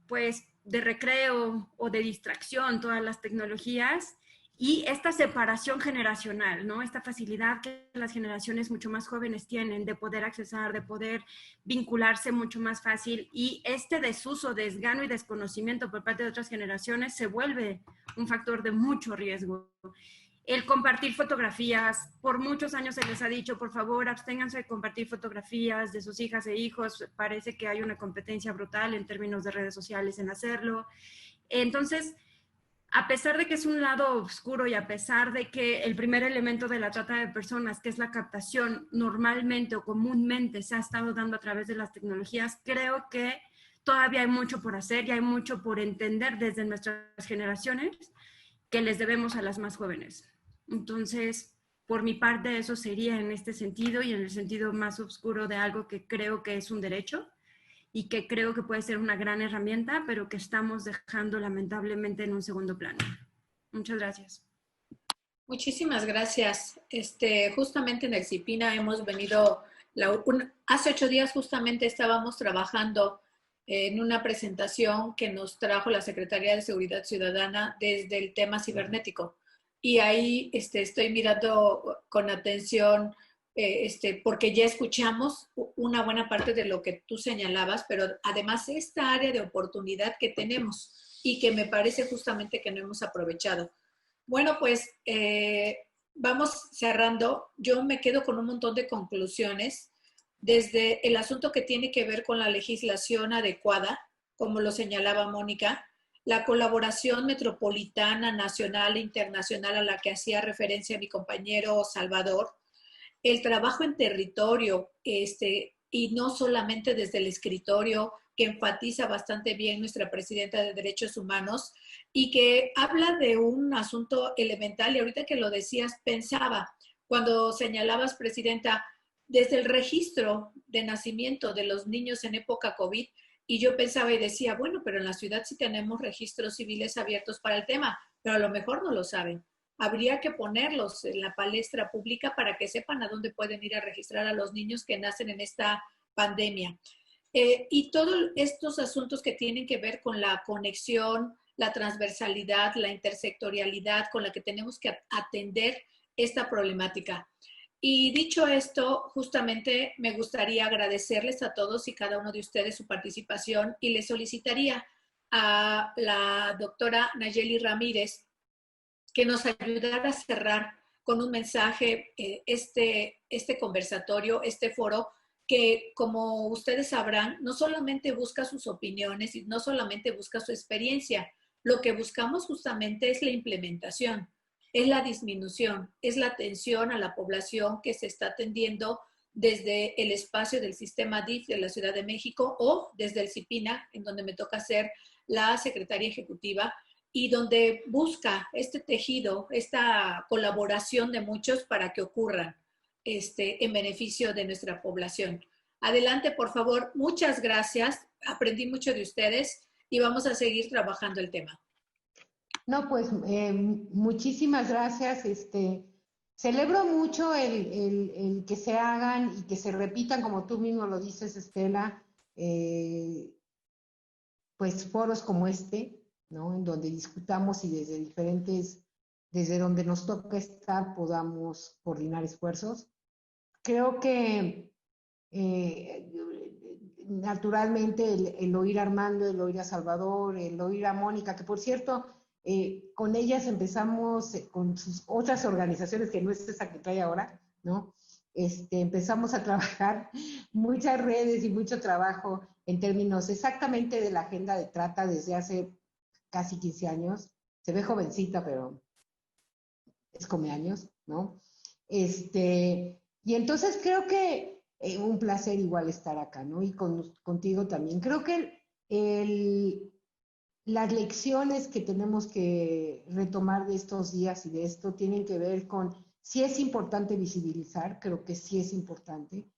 pues, de recreo o de distracción todas las tecnologías y esta separación generacional, ¿no? Esta facilidad que las generaciones mucho más jóvenes tienen de poder accesar, de poder vincularse mucho más fácil, y este desuso, desgano y desconocimiento por parte de otras generaciones se vuelve un factor de mucho riesgo. El compartir fotografías, por muchos años se les ha dicho, por favor, absténganse de compartir fotografías de sus hijas e hijos, parece que hay una competencia brutal en términos de redes sociales en hacerlo. Entonces, a pesar de que es un lado oscuro y a pesar de que el primer elemento de la trata de personas, que es la captación, normalmente o comúnmente se ha estado dando a través de las tecnologías, creo que todavía hay mucho por hacer y hay mucho por entender desde nuestras generaciones que les debemos a las más jóvenes. Entonces, por mi parte, eso sería en este sentido y en el sentido más oscuro de algo que creo que es un derecho y que creo que puede ser una gran herramienta, pero que estamos dejando lamentablemente en un segundo plano. Muchas gracias. Muchísimas gracias. Justamente en Excipina hemos venido, hace 8 días justamente estábamos trabajando en una presentación que nos trajo la Secretaría de Seguridad Ciudadana desde el tema cibernético. Y ahí estoy mirando con atención, porque ya escuchamos una buena parte de lo que tú señalabas, pero además esta área de oportunidad que tenemos y que me parece justamente que no hemos aprovechado. Bueno, pues vamos cerrando. Yo me quedo con un montón de conclusiones, desde el asunto que tiene que ver con la legislación adecuada, como lo señalaba Mónica, la colaboración metropolitana, nacional e internacional a la que hacía referencia mi compañero Salvador, el trabajo en territorio, y no solamente desde el escritorio, que enfatiza bastante bien nuestra presidenta de Derechos Humanos y que habla de un asunto elemental. Y ahorita que lo decías, pensaba, cuando señalabas, presidenta, desde el registro de nacimiento de los niños en época COVID, y yo pensaba y decía, bueno, pero en la ciudad sí tenemos registros civiles abiertos para el tema, pero a lo mejor no lo saben. Habría que ponerlos en la palestra pública para que sepan a dónde pueden ir a registrar a los niños que nacen en esta pandemia. Y todos estos asuntos que tienen que ver con la conexión, la transversalidad, la intersectorialidad con la que tenemos que atender esta problemática. Y dicho esto, justamente me gustaría agradecerles a todos y cada uno de ustedes su participación y les solicitaría a la doctora Nayeli Ramírez que nos ayudara a cerrar con un mensaje este conversatorio, este foro, que como ustedes sabrán, no solamente busca sus opiniones y no solamente busca su experiencia, lo que buscamos justamente es la implementación, es la disminución, es la atención a la población que se está atendiendo desde el espacio del sistema DIF de la Ciudad de México o desde el CIPINA, en donde me toca ser la secretaria ejecutiva, y donde busca este tejido, esta colaboración de muchos para que ocurran en beneficio de nuestra población. Adelante, por favor. Muchas gracias. Aprendí mucho de ustedes y vamos a seguir trabajando el tema. No, pues muchísimas gracias. Celebro mucho el que se hagan y que se repitan, como tú mismo lo dices, Estela, pues foros como este, ¿no? En donde discutamos y desde donde nos toca estar, podamos coordinar esfuerzos. Creo que naturalmente el oír a Armando, el oír a Salvador, el oír a Mónica, que por cierto, con ellas empezamos, con sus otras organizaciones, que no es esa que trae ahora, ¿no? Empezamos a trabajar muchas redes y mucho trabajo en términos exactamente de la agenda de trata desde hace casi 15 años. Se ve jovencita, pero es come años, ¿no? Y entonces creo que un placer igual estar acá, ¿no? Y contigo también. Creo que las lecciones que tenemos que retomar de estos días y de esto tienen que ver con si es importante visibilizar, creo que sí es importante,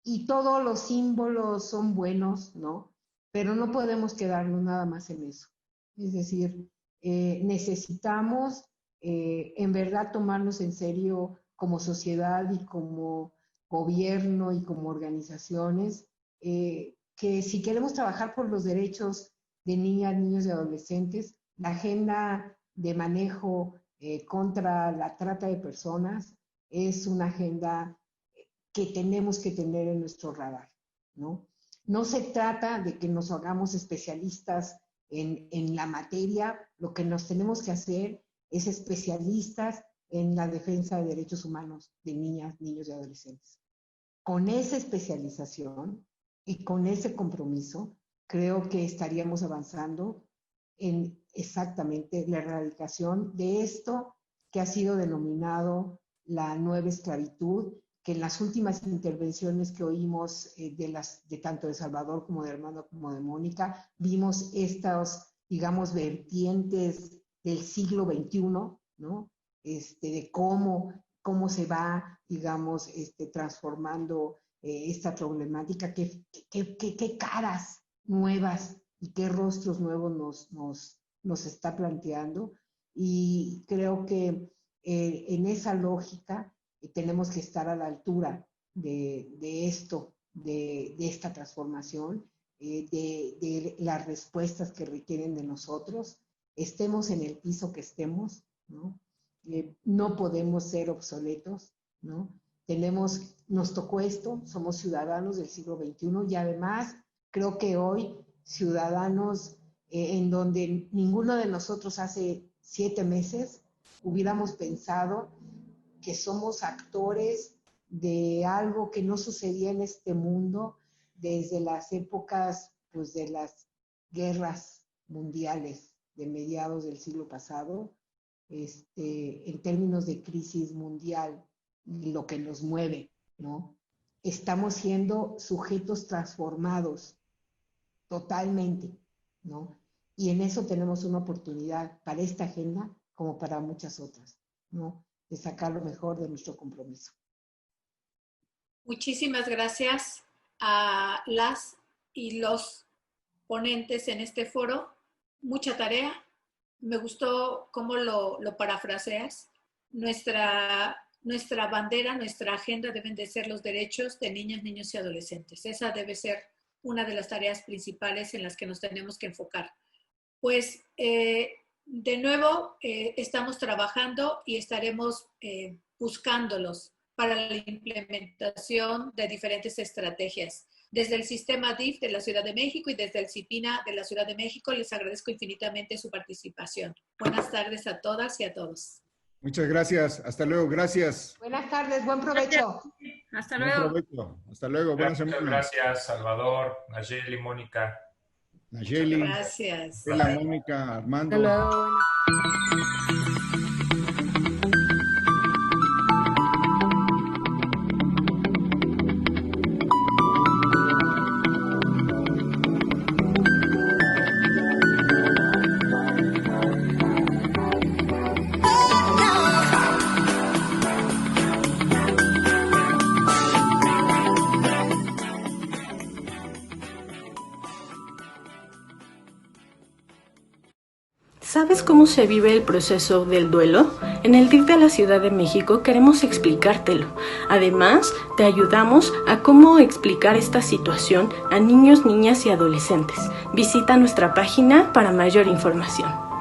y todos los símbolos son buenos, ¿no? Pero no podemos quedarnos nada más en eso. Es decir, necesitamos en verdad tomarnos en serio como sociedad y como gobierno y como organizaciones, que si queremos trabajar por los derechos de niñas, niños y adolescentes, la agenda de manejo contra la trata de personas es una agenda que tenemos que tener en nuestro radar, ¿no? No se trata de que nos hagamos especialistas en la materia, lo que nos tenemos que hacer es especialistas en la defensa de derechos humanos de niñas, niños y adolescentes. Con esa especialización y con ese compromiso, creo que estaríamos avanzando en exactamente la erradicación de esto que ha sido denominado la nueva esclavitud, que en las últimas intervenciones que oímos de tanto de Salvador como de Armando como de Mónica, vimos estas, digamos, vertientes del siglo XXI, ¿no? De cómo se va, digamos, transformando esta problemática, qué caras nuevas y qué rostros nuevos nos está planteando. Y creo que en esa lógica tenemos que estar a la altura de esto, de esta transformación, de las respuestas que requieren de nosotros, estemos en el piso que estemos, ¿no? No podemos ser obsoletos, ¿no? Nos tocó esto, somos ciudadanos del siglo XXI y además creo que hoy ciudadanos en donde ninguno de nosotros hace 7 meses hubiéramos pensado que somos actores de algo que no sucedía en este mundo desde las épocas, pues, de las guerras mundiales de mediados del siglo pasado, en términos de crisis mundial, lo que nos mueve, ¿no? Estamos siendo sujetos transformados totalmente, ¿no? Y en eso tenemos una oportunidad para esta agenda como para muchas otras, ¿no? De sacar lo mejor de nuestro compromiso. Muchísimas gracias a las y los ponentes en este foro. Mucha tarea. Me gustó cómo lo parafraseas. Nuestra bandera, nuestra agenda deben de ser los derechos de niñas, niños y adolescentes. Esa debe ser una de las tareas principales en las que nos tenemos que enfocar. Pues de nuevo estamos trabajando y estaremos buscándolos para la implementación de diferentes estrategias. Desde el sistema DIF de la Ciudad de México y desde el CIPINA de la Ciudad de México, les agradezco infinitamente su participación. Buenas tardes a todas y a todos. Muchas gracias. Hasta luego. Gracias. Buenas tardes. Buen provecho. Hasta luego. Buen provecho. Hasta luego. Buenas Muchas semanas. gracias, Salvador, Nayeli, Mónica. Nayeli. Gracias. Hola, Mónica, Armando. Hasta luego. ¿Sabes cómo se vive el proceso del duelo? En el DIF de la Ciudad de México queremos explicártelo. Además, te ayudamos a cómo explicar esta situación a niños, niñas y adolescentes. Visita nuestra página para mayor información.